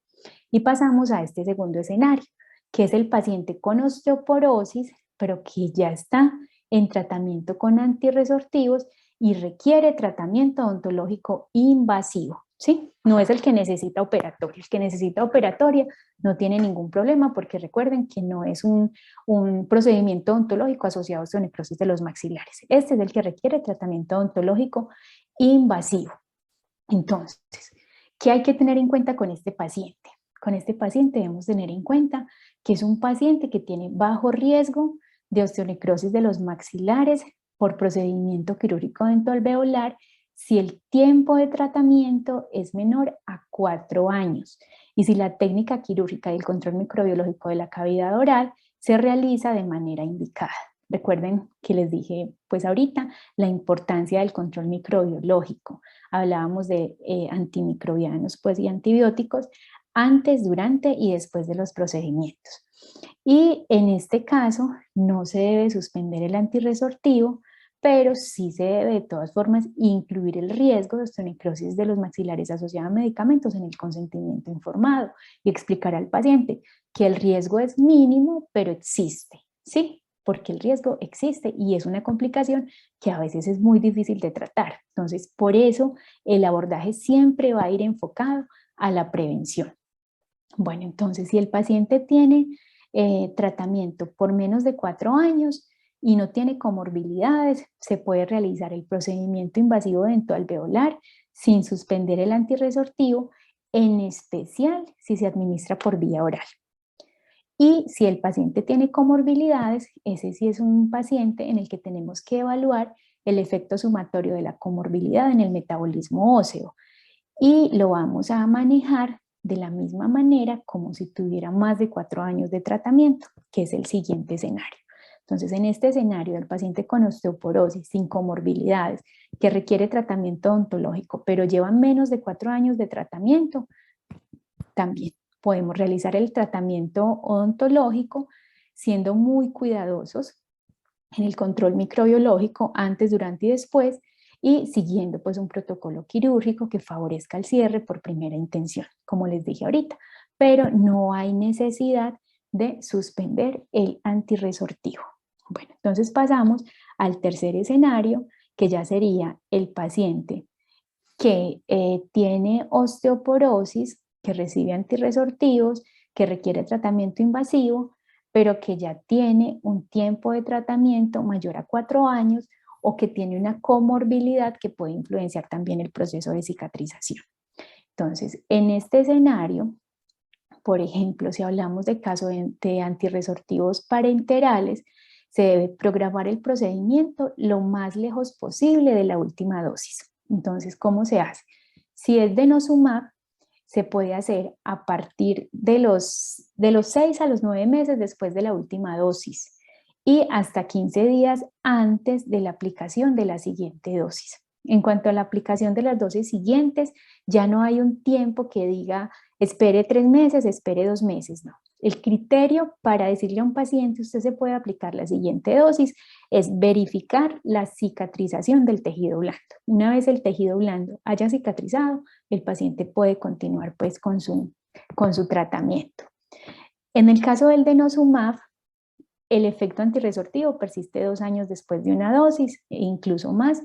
B: Y pasamos a este segundo escenario, que es el paciente con osteoporosis, pero que ya está en tratamiento con antirresortivos y requiere tratamiento odontológico invasivo, ¿sí? No es el que necesita operatoria. El que necesita operatoria no tiene ningún problema porque recuerden que no es un procedimiento odontológico asociado a osteonecrosis de los maxilares. Este es el que requiere tratamiento odontológico invasivo. Entonces, ¿qué hay que tener en cuenta con este paciente? Con este paciente debemos tener en cuenta que es un paciente que tiene bajo riesgo de osteonecrosis de los maxilares por procedimiento quirúrgico dentoalveolar si el tiempo de tratamiento es menor a 4 años y si la técnica quirúrgica y el control microbiológico de la cavidad oral se realiza de manera indicada. Recuerden que les dije pues ahorita la importancia del control microbiológico. Hablábamos de antimicrobianos pues, y antibióticos antes, durante y después de los procedimientos. Y en este caso no se debe suspender el antirresortivo, pero sí se debe de todas formas incluir el riesgo de osteonecrosis de los maxilares asociada a medicamentos en el consentimiento informado y explicar al paciente que el riesgo es mínimo, pero existe, ¿sí? Porque el riesgo existe y es una complicación que a veces es muy difícil de tratar. Entonces, por eso el abordaje siempre va a ir enfocado a la prevención. Bueno, entonces, si el paciente tiene tratamiento por menos de 4 años y no tiene comorbilidades, se puede realizar el procedimiento invasivo dentoalveolar sin suspender el antirresortivo, en especial si se administra por vía oral. Y si el paciente tiene comorbilidades, ese sí es un paciente en el que tenemos que evaluar el efecto sumatorio de la comorbilidad en el metabolismo óseo. Y lo vamos a manejar de la misma manera como si tuviera más de 4 años de tratamiento, que es el siguiente escenario. Entonces, en este escenario del paciente con osteoporosis, sin comorbilidades, que requiere tratamiento odontológico, pero lleva menos de 4 años de tratamiento, también podemos realizar el tratamiento odontológico siendo muy cuidadosos en el control microbiológico antes, durante y después, y siguiendo pues un protocolo quirúrgico que favorezca el cierre por primera intención, como les dije ahorita, pero no hay necesidad de suspender el antirresortivo. Bueno, entonces pasamos al tercer escenario, que ya sería el paciente que tiene osteoporosis, que recibe antirresortivos, que requiere tratamiento invasivo, pero que ya tiene un tiempo de tratamiento mayor a 4 años o que tiene una comorbilidad que puede influenciar también el proceso de cicatrización. Entonces, en este escenario, por ejemplo, si hablamos de caso de antirresortivos parenterales, se debe programar el procedimiento lo más lejos posible de la última dosis. Entonces, ¿cómo se hace? Si es denosumab, se puede hacer a partir de los 6 a los 9 meses después de la última dosis y hasta 15 días antes de la aplicación de la siguiente dosis. En cuanto a la aplicación de las dosis siguientes, ya no hay un tiempo que diga espere 3 meses, espere 2 meses, no. El criterio para decirle a un paciente usted se puede aplicar la siguiente dosis es verificar la cicatrización del tejido blando. Una vez el tejido blando haya cicatrizado, el paciente puede continuar pues con su tratamiento. En el caso del denosumab, el efecto antirresortivo persiste 2 años después de una dosis e incluso más.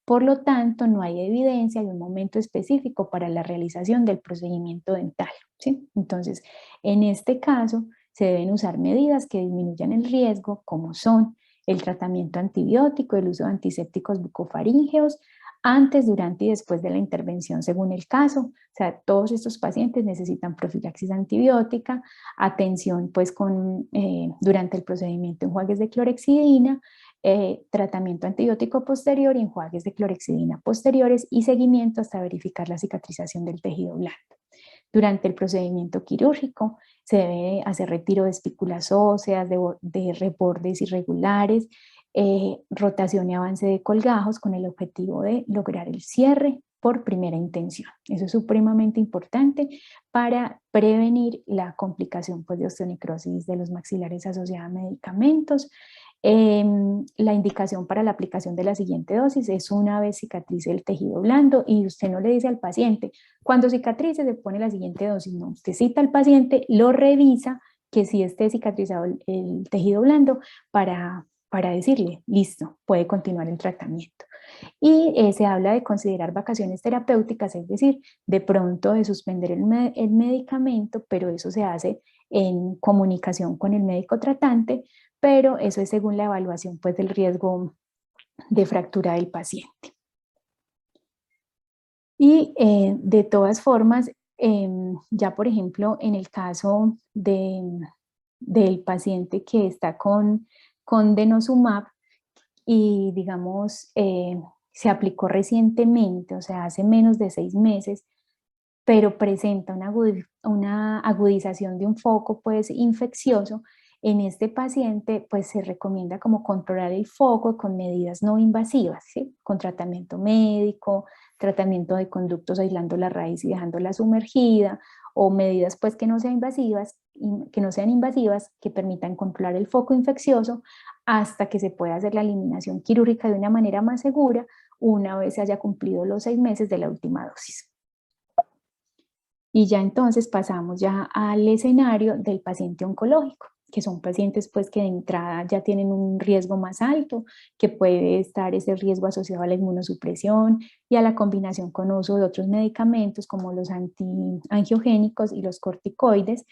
B: Por lo tanto, no hay evidencia de un momento específico para la realización del procedimiento dental, ¿sí? Entonces, en este caso, se deben usar medidas que disminuyan el riesgo, como son el tratamiento antibiótico, el uso de antisépticos bucofaríngeos, antes, durante y después de la intervención según el caso. O sea, todos estos pacientes necesitan profilaxis antibiótica, atención pues durante el procedimiento enjuagues de clorexidina, tratamiento antibiótico posterior, enjuagues de clorexidina posteriores y seguimiento hasta verificar la cicatrización del tejido blando. Durante el procedimiento quirúrgico se debe hacer retiro de espículas óseas, de rebordes irregulares, rotación y avance de colgajos con el objetivo de lograr el cierre por primera intención. Eso es supremamente importante para prevenir la complicación pues, de osteonecrosis de los maxilares asociada a medicamentos. La indicación para la aplicación de la siguiente dosis es una vez cicatrice el tejido blando y usted no le dice al paciente, cuando cicatrice se pone la siguiente dosis, no, usted cita al paciente, lo revisa, que sí esté cicatrizado el tejido blando para para decirle, listo, puede continuar el tratamiento. Y se habla de considerar vacaciones terapéuticas, es decir, de pronto de suspender el medicamento, pero eso se hace en comunicación con el médico tratante, pero eso es según la evaluación pues, del riesgo de fractura del paciente. Y de todas formas, ya por ejemplo, en el caso del paciente que está con denosumab y digamos se aplicó recientemente, o sea, hace menos de 6 meses, pero presenta una agudización de un foco pues infeccioso, en este paciente pues se recomienda como controlar el foco con medidas no invasivas, ¿sí? Con tratamiento médico, tratamiento de conductos aislando la raíz y dejándola sumergida, o medidas pues que no sean invasivas, que permitan controlar el foco infeccioso hasta que se pueda hacer la eliminación quirúrgica de una manera más segura una vez se haya cumplido los 6 meses de la última dosis. Y ya entonces pasamos ya al escenario del paciente oncológico, que son pacientes pues que de entrada ya tienen un riesgo más alto, que puede estar ese riesgo asociado a la inmunosupresión y a la combinación con uso de otros medicamentos como los antiangiogénicos y los corticoides.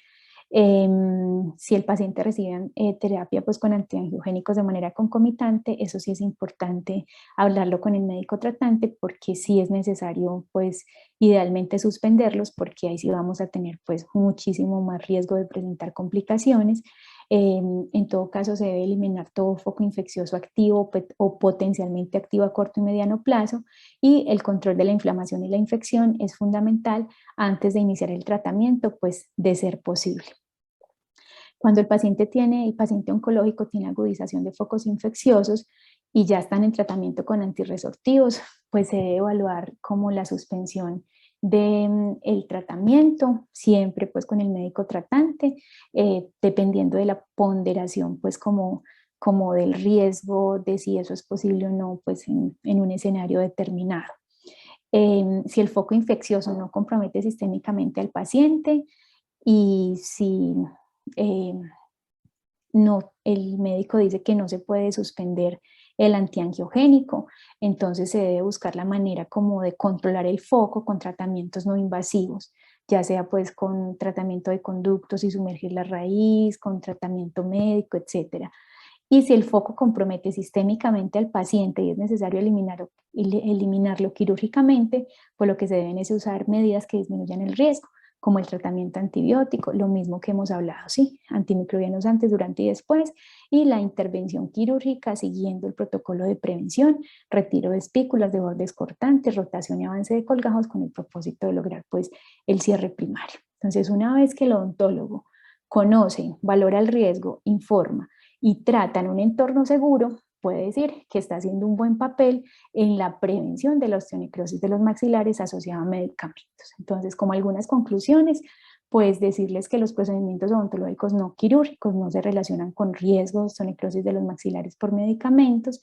B: Si el paciente recibe terapia pues, con antiangiogénicos de manera concomitante, eso sí es importante hablarlo con el médico tratante porque sí es necesario pues idealmente suspenderlos porque ahí sí vamos a tener pues muchísimo más riesgo de presentar complicaciones. En todo caso se debe eliminar todo foco infeccioso activo o potencialmente activo a corto y mediano plazo, y el control de la inflamación y la infección es fundamental antes de iniciar el tratamiento, pues de ser posible. Cuando el paciente oncológico tiene agudización de focos infecciosos y ya están en tratamiento con antirresortivos, pues se debe evaluar como la suspensión del tratamiento, siempre pues con el médico tratante, dependiendo de la ponderación pues como del riesgo de si eso es posible o no pues en un escenario determinado. Si el foco infeccioso no compromete sistémicamente al paciente y si no, el médico dice que no se puede suspender el antiangiogénico, entonces se debe buscar la manera como de controlar el foco con tratamientos no invasivos, ya sea pues con tratamiento de conductos y sumergir la raíz, con tratamiento médico, etcétera. Y si el foco compromete sistémicamente al paciente y es necesario eliminarlo quirúrgicamente, pues lo que se deben es usar medidas que disminuyan el riesgo, como el tratamiento antibiótico, lo mismo que hemos hablado, ¿sí? Antimicrobianos antes, durante y después, y la intervención quirúrgica siguiendo el protocolo de prevención, retiro de espículas de bordes cortantes, rotación y avance de colgajos con el propósito de lograr pues el cierre primario. Entonces, una vez que el odontólogo conoce, valora el riesgo, informa y trata en un entorno seguro, puede decir que está haciendo un buen papel en la prevención de la osteonecrosis de los maxilares asociada a medicamentos. Entonces, como algunas conclusiones, pues decirles que los procedimientos odontológicos no quirúrgicos no se relacionan con riesgo de osteonecrosis de los maxilares por medicamentos,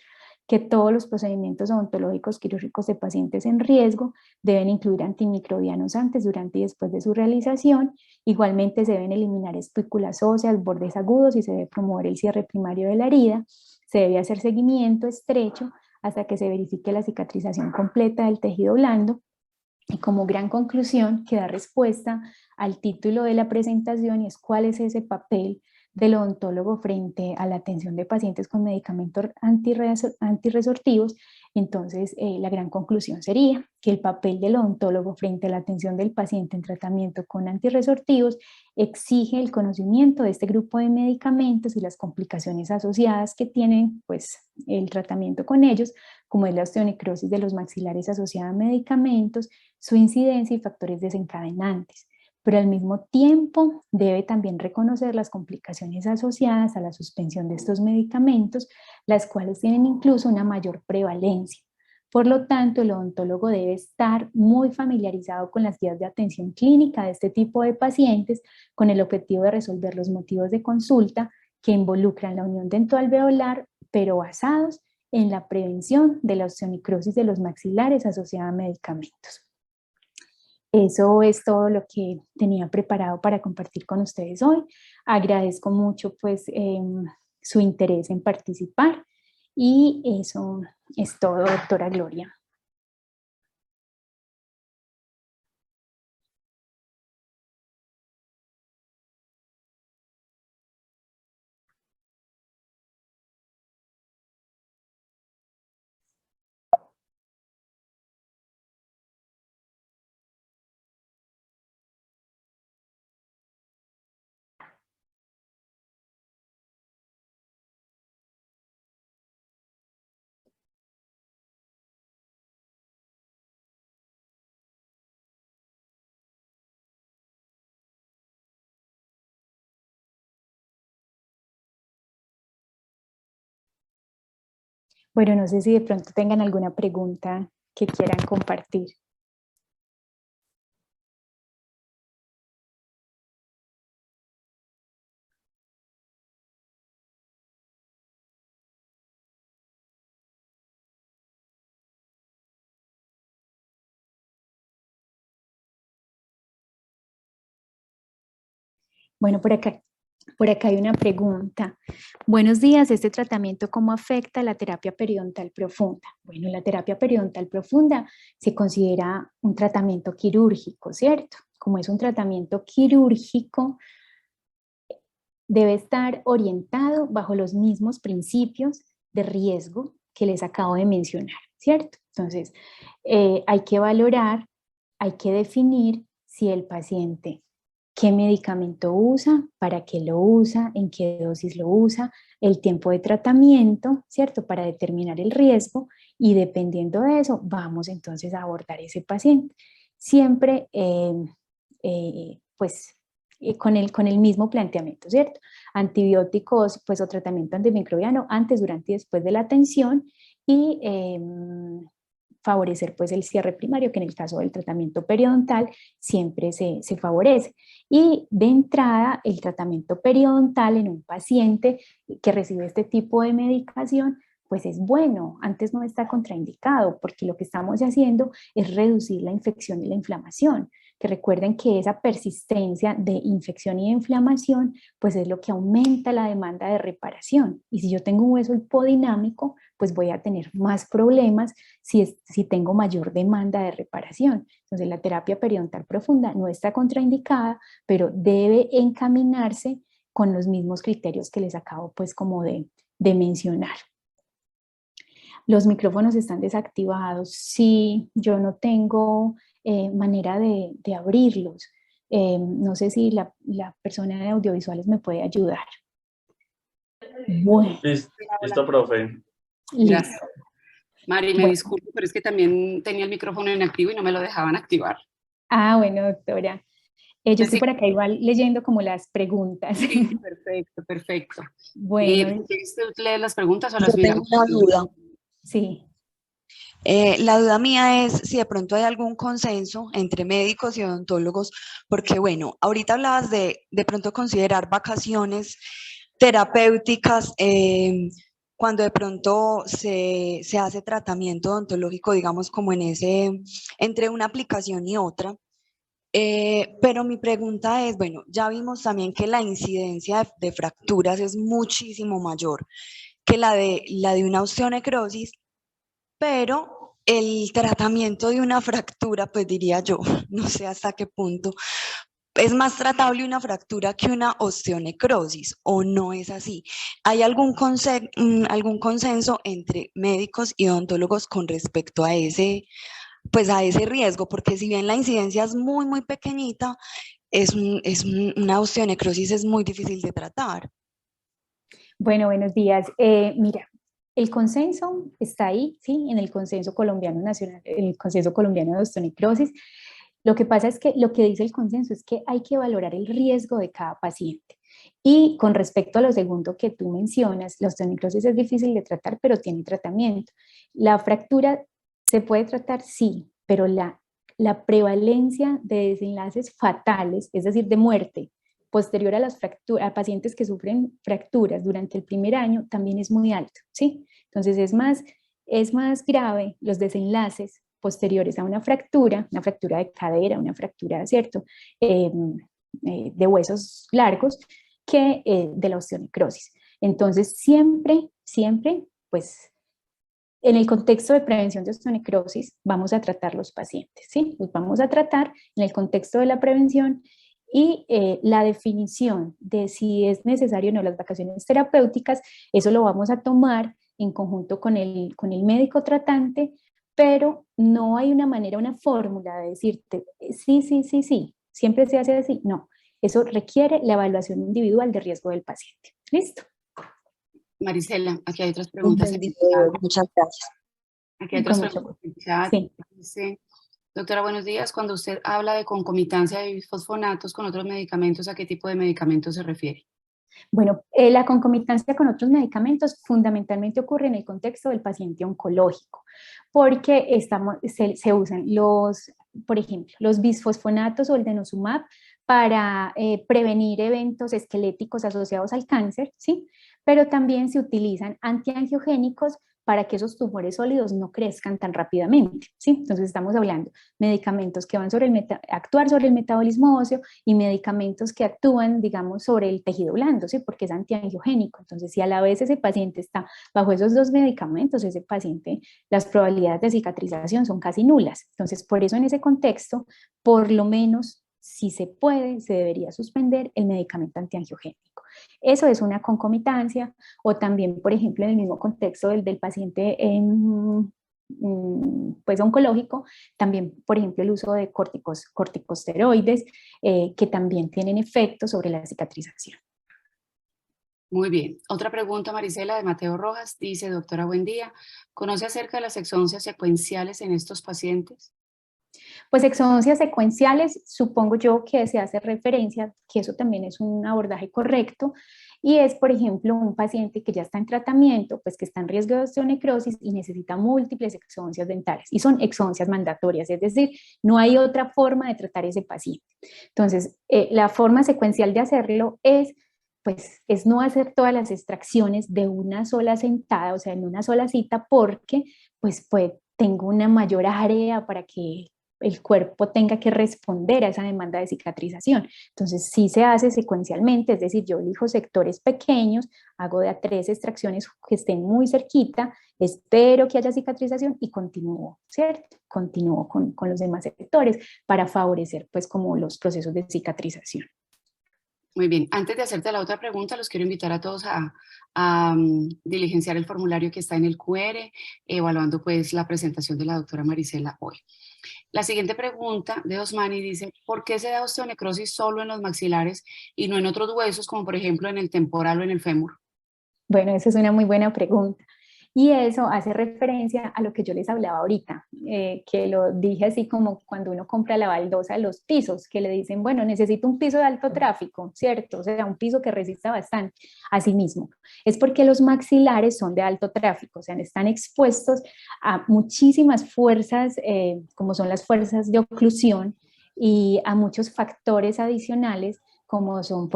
B: que todos los procedimientos odontológicos quirúrgicos de pacientes en riesgo deben incluir antimicrobianos antes, durante y después de su realización. Igualmente se deben eliminar espículas óseas, bordes agudos y se debe promover el cierre primario de la herida. Se debe hacer seguimiento estrecho hasta que se verifique la cicatrización completa del tejido blando. Y como gran conclusión que da respuesta al título de la presentación, y es cuál es ese papel del odontólogo frente a la atención de pacientes con medicamentos antirresortivos. Entonces, la gran conclusión sería que el papel del odontólogo frente a la atención del paciente en tratamiento con antirresortivos exige el conocimiento de este grupo de medicamentos y las complicaciones asociadas que tienen pues, el tratamiento con ellos, como es la osteonecrosis de los maxilares asociada a medicamentos, su incidencia y factores desencadenantes, pero al mismo tiempo debe también reconocer las complicaciones asociadas a la suspensión de estos medicamentos, las cuales tienen incluso una mayor prevalencia. Por lo tanto, el odontólogo debe estar muy familiarizado con las guías de atención clínica de este tipo de pacientes con el objetivo de resolver los motivos de consulta que involucran la unión dentoalveolar, pero basados en la prevención de la osteonecrosis de los maxilares asociada a medicamentos. Eso es todo lo que tenía preparado para compartir con ustedes hoy. Agradezco mucho pues su interés en participar. Y eso es todo, doctora Gloria. Bueno, no sé si de pronto tengan alguna pregunta que quieran compartir. Bueno, por acá hay una pregunta. Buenos días, ¿este tratamiento cómo afecta la terapia periodontal profunda? Bueno, la terapia periodontal profunda se considera un tratamiento quirúrgico, ¿cierto? Como es un tratamiento quirúrgico, debe estar orientado bajo los mismos principios de riesgo que les acabo de mencionar, ¿cierto? Entonces, hay que valorar, hay que definir si el paciente qué medicamento usa, para qué lo usa, en qué dosis lo usa, el tiempo de tratamiento, ¿cierto? Para determinar el riesgo y dependiendo de eso, vamos entonces a abordar ese paciente. Siempre, pues, con el mismo planteamiento, ¿cierto? Antibióticos, pues, o tratamiento antimicrobiano antes, durante y después de la atención y favorecer pues el cierre primario, que en el caso del tratamiento periodontal siempre se favorece. Y de entrada, el tratamiento periodontal en un paciente que recibe este tipo de medicación, pues es bueno, antes no está contraindicado, porque lo que estamos haciendo es reducir la infección y la inflamación, que recuerden que esa persistencia de infección y de inflamación, pues es lo que aumenta la demanda de reparación. Y si yo tengo un hueso hipodinámico, pues voy a tener más problemas si tengo mayor demanda de reparación. Entonces la terapia periodontal profunda no está contraindicada, pero debe encaminarse con los mismos criterios que les acabo pues como de mencionar. Los micrófonos están desactivados. Si yo no tengo manera de abrirlos, no sé si la persona de audiovisuales me puede ayudar. Bueno.
C: Listo, profe.
A: Gracias. Mari, me
B: Bueno.
A: disculpo, pero es que también tenía el micrófono inactivo y no me lo dejaban activar.
B: Ah, bueno, doctora. Yo estoy por acá igual leyendo como las preguntas.
A: Sí, perfecto, perfecto.
B: Bueno.
A: ¿Quieres leer las preguntas o las
D: Yo tengo
A: miramos?
D: una duda.
B: Sí.
D: La duda mía es si de pronto hay algún consenso entre médicos y odontólogos, porque bueno, ahorita hablabas de pronto considerar vacaciones terapéuticas cuando de pronto se hace tratamiento odontológico, digamos como entre una aplicación y otra. Pero mi pregunta es, bueno, ya vimos también que la incidencia de fracturas es muchísimo mayor que la de una osteonecrosis, pero el tratamiento de una fractura, pues diría yo, no sé hasta qué punto, es más tratable una fractura que una osteonecrosis, o no es así. ¿Hay algún consenso entre médicos y odontólogos con respecto a pues a ese riesgo? Porque si bien la incidencia es muy, muy pequeñita, una osteonecrosis es muy difícil de tratar.
B: Bueno, buenos días. Mira, el consenso está ahí, ¿sí? En el consenso colombiano nacional, el consenso colombiano de osteonecrosis. Lo que pasa es que lo que dice el consenso es que hay que valorar el riesgo de cada paciente. Y con respecto a lo segundo que tú mencionas, la osteonecrosis es difícil de tratar, pero tiene tratamiento. La fractura se puede tratar, sí, pero la prevalencia de desenlaces fatales, es decir, de muerte, posterior a las fracturas, a pacientes que sufren fracturas durante el primer año también es muy alto, ¿sí? Entonces es más grave los desenlaces posteriores a una fractura de cadera, una fractura, ¿cierto? De huesos largos, que de la osteonecrosis. Entonces, siempre, pues, en el contexto de prevención de osteonecrosis, vamos a tratar los pacientes, ¿sí? Los vamos a tratar en el contexto de la prevención y la definición de si es necesario o no las vacaciones terapéuticas, eso lo vamos a tomar en conjunto con el médico tratante, pero no hay una manera, una fórmula de decirte sí, siempre se hace así, no. Eso requiere la evaluación individual de riesgo del paciente. ¿Listo?
A: Marisela, aquí hay otras preguntas.
D: Muchas gracias.
A: Aquí hay otras
B: Con mucho
A: preguntas
B: gusto.
A: en el chat.
B: Sí.
A: Dice, doctora, buenos días. Cuando usted habla de concomitancia de bisfosfonatos con otros medicamentos, ¿a qué tipo de medicamentos se refiere?
B: Bueno, la concomitancia con otros medicamentos fundamentalmente ocurre en el contexto del paciente oncológico, porque se usan por ejemplo, los bisfosfonatos o el denosumab para prevenir eventos esqueléticos asociados al cáncer, ¿sí? Pero también se utilizan antiangiogénicos para que esos tumores sólidos no crezcan tan rápidamente, ¿sí? Entonces estamos hablando de medicamentos que van actuar sobre el metabolismo óseo y medicamentos que actúan, digamos, sobre el tejido blando, ¿sí? Porque es antiangiogénico. Entonces, si a la vez ese paciente está bajo esos dos medicamentos, ese paciente, las probabilidades de cicatrización son casi nulas. Entonces, por eso en ese contexto, por lo menos, si se puede, se debería suspender el medicamento antiangiogénico. Eso es una concomitancia, o también, por ejemplo, en el mismo contexto del paciente pues oncológico, también, por ejemplo, el uso de corticosteroides, que también tienen efectos sobre la cicatrización.
A: Muy bien. Otra pregunta, Marisela, de Mateo Rojas. Dice, doctora, buen día. ¿Conoce acerca de las exoncias secuenciales en estos pacientes?
B: Pues exodoncias secuenciales, supongo yo que se hace referencia, que eso también es un abordaje correcto, y es, por ejemplo, un paciente que ya está en tratamiento, pues que está en riesgo de osteonecrosis y necesita múltiples exodoncias dentales, y son exodoncias mandatorias, es decir, no hay otra forma de tratar ese paciente. Entonces, la forma secuencial de hacerlo pues, es no hacer todas las extracciones de una sola sentada, o sea, en una sola cita, porque pues tengo una mayor área para que el cuerpo tenga que responder a esa demanda de cicatrización. Entonces, sí se hace secuencialmente, es decir, yo elijo sectores pequeños, hago de a 3 extracciones que estén muy cerquita, espero que haya cicatrización y continúo, ¿cierto? Continúo con los demás sectores para favorecer, pues, como los procesos de cicatrización.
A: Muy bien. Antes de hacerte la otra pregunta, los quiero invitar a todos a diligenciar el formulario que está en el QR, evaluando pues la presentación de la doctora Marisela hoy. La siguiente pregunta de Osmani dice, ¿por qué se da osteonecrosis solo en los maxilares y no en otros huesos, como por ejemplo en el temporal o en el fémur?
B: Bueno, esa es una muy buena pregunta. Y eso hace referencia a lo que yo les hablaba ahorita, que lo dije así como cuando uno compra la baldosa de los pisos, que le dicen, bueno, necesito un piso de alto tráfico, ¿cierto? O sea, un piso que resista bastante. Asimismo, es porque los maxilares son de alto tráfico, o sea, están expuestos a muchísimas fuerzas, como son las fuerzas de oclusión, y a muchos factores adicionales, como son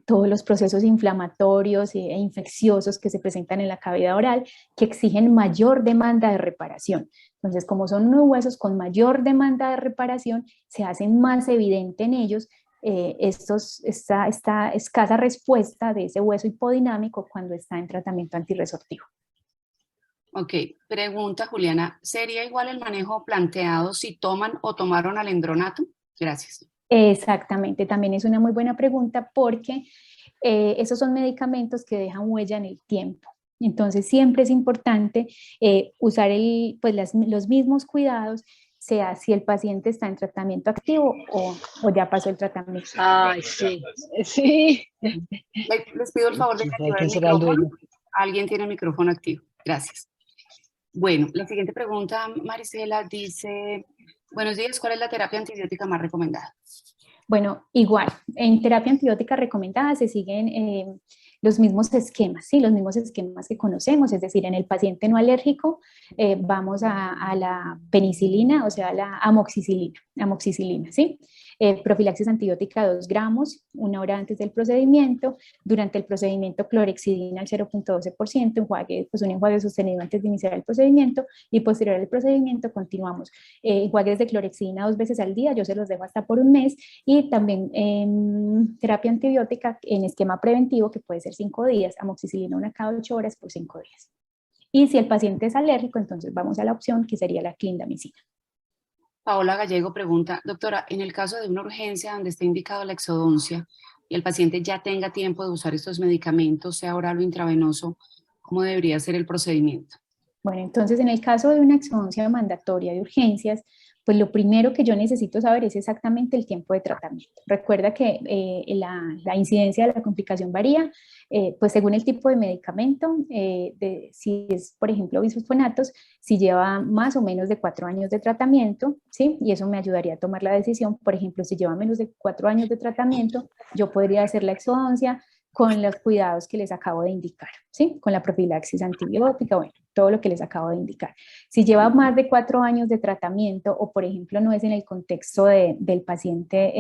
B: todos los procesos inflamatorios e infecciosos que se presentan en la cavidad oral, que exigen mayor demanda de reparación. Entonces, como son unos huesos con mayor demanda de reparación, se hace más evidente en ellos esta escasa respuesta de ese hueso hipodinámico cuando está en tratamiento antirresortivo.
A: Ok, pregunta Juliana, ¿sería igual el manejo planteado si toman o tomaron alendronato? Gracias.
B: Exactamente, también es una muy buena pregunta porque esos son medicamentos que dejan huella en el tiempo. Entonces siempre es importante usar los mismos cuidados, sea si el paciente está en tratamiento activo o ya pasó el tratamiento.
C: Ay, sí, sí.
A: Les pido el favor de activar el
C: ¿Quién será el
A: micrófono.
C: dueño?
A: Alguien tiene el micrófono activo. Gracias. Bueno, la siguiente pregunta, Marisela, dice, buenos días, ¿cuál es la terapia antibiótica más recomendada?
B: Bueno, igual, en terapia antibiótica recomendada se siguen los mismos esquemas, ¿sí? Los mismos esquemas que conocemos, es decir, en el paciente no alérgico vamos a la penicilina, o sea, a la amoxicilina, ¿sí? Profilaxis antibiótica 2 gramos, 1 hora antes del procedimiento, durante el procedimiento clorexidina al 0.12%, enjuague, pues un enjuague sostenido antes de iniciar el procedimiento y posterior al procedimiento continuamos. Enjuagues de clorexidina 2 veces al día, yo se los dejo hasta por un mes, y también terapia antibiótica en esquema preventivo, que puede ser ser 5 días, amoxicilina una cada 8 horas por 5 días. Y si el paciente es alérgico, entonces vamos a la opción que sería la clindamicina.
A: Paola Gallego pregunta, doctora, en el caso de una urgencia donde esté indicado la exodoncia y el paciente ya tenga tiempo de usar estos medicamentos, sea oral o intravenoso, ¿cómo debería ser el procedimiento?
B: Bueno, entonces en el caso de una exodoncia mandatoria de urgencias, pues lo primero que yo necesito saber es exactamente el tiempo de tratamiento. Recuerda que la incidencia de la complicación varía, pues según el tipo de medicamento, si es, por ejemplo, bisfosfonatos, si lleva más o menos de 4 años de tratamiento, ¿sí? Y eso me ayudaría a tomar la decisión. Por ejemplo, si lleva menos de 4 años de tratamiento, yo podría hacer la exodoncia con los cuidados que les acabo de indicar, ¿sí? Con la profilaxis antibiótica, bueno, todo lo que les acabo de indicar. Si lleva más de 4 años de tratamiento o, por ejemplo, no es en el contexto del paciente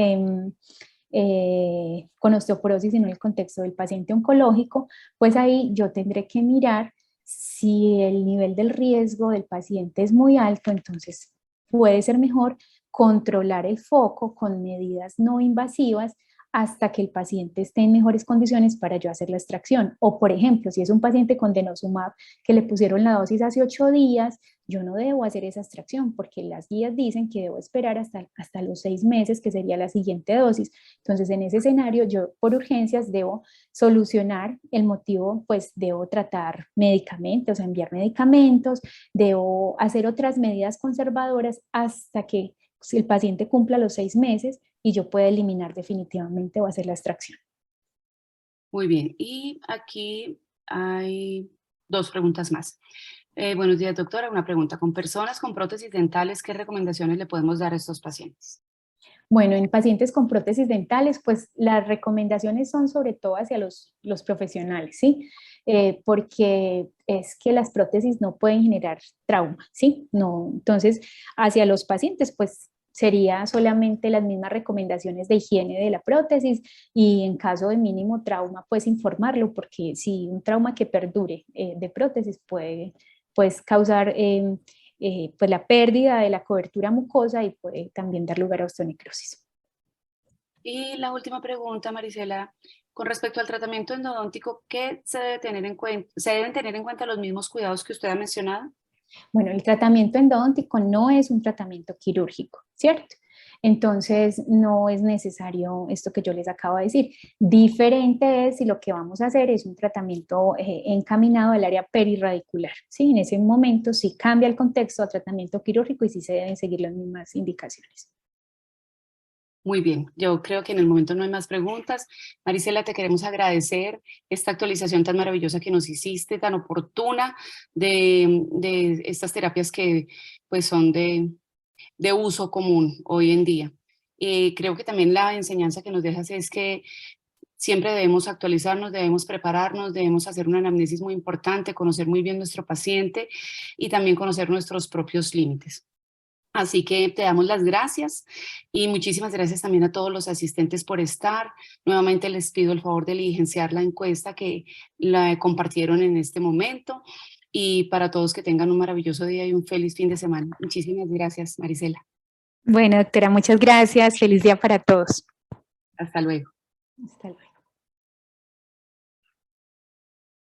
B: con osteoporosis, sino en el contexto del paciente oncológico, pues ahí yo tendré que mirar si el nivel del riesgo del paciente es muy alto, entonces puede ser mejor controlar el foco con medidas no invasivas hasta que el paciente esté en mejores condiciones para yo hacer la extracción. O, por ejemplo, si es un paciente con denosumab que le pusieron la dosis hace 8 días, yo no debo hacer esa extracción porque las guías dicen que debo esperar hasta los 6 meses, que sería la siguiente dosis. Entonces, en ese escenario, yo por urgencias debo solucionar el motivo, pues debo tratar medicamentos, o sea, enviar medicamentos, debo hacer otras medidas conservadoras hasta que si el paciente cumpla los 6 meses y yo pueda eliminar definitivamente o hacer la extracción.
A: Muy bien, y aquí hay 2 preguntas más. Buenos días, doctora. Una pregunta. Con personas con prótesis dentales, ¿qué recomendaciones le podemos dar a estos pacientes?
B: Bueno, en pacientes con prótesis dentales, pues las recomendaciones son sobre todo hacia los profesionales, ¿sí? Porque es que las prótesis no pueden generar trauma, ¿sí? No, entonces, hacia los pacientes, pues sería solamente las mismas recomendaciones de higiene de la prótesis y en caso de mínimo trauma, pues informarlo, porque si un trauma que perdure de prótesis puede pues, causar pues la pérdida de la cobertura mucosa y puede también dar lugar a osteonecrosis.
A: Y la última pregunta, Marisela, con respecto al tratamiento endodóntico, ¿qué se debe tener en cuenta? ¿Se deben tener en cuenta los mismos cuidados que usted ha mencionado?
B: Bueno, el tratamiento endodóntico no es un tratamiento quirúrgico, ¿cierto? Entonces, no es necesario esto que yo les acabo de decir. Diferente es si lo que vamos a hacer es un tratamiento encaminado al área perirradicular. ¿Sí? En ese momento sí cambia el contexto a tratamiento quirúrgico y sí se deben seguir las mismas indicaciones.
A: Muy bien, yo creo que en el momento no hay más preguntas. Marisela, te queremos agradecer esta actualización tan maravillosa que nos hiciste, tan oportuna de estas terapias que pues son de uso común hoy en día. Creo que también la enseñanza que nos dejas es que siempre debemos actualizarnos, debemos prepararnos, debemos hacer una anamnesis muy importante, conocer muy bien nuestro paciente y también conocer nuestros propios límites. Así que te damos las gracias y muchísimas gracias también a todos los asistentes por estar. Nuevamente les pido el favor de diligenciar la encuesta que la compartieron en este momento y para todos que tengan un maravilloso día y un feliz fin de semana. Muchísimas gracias, Marisela.
B: Bueno, doctora, muchas gracias. Feliz día para todos.
A: Hasta luego.
B: Hasta luego.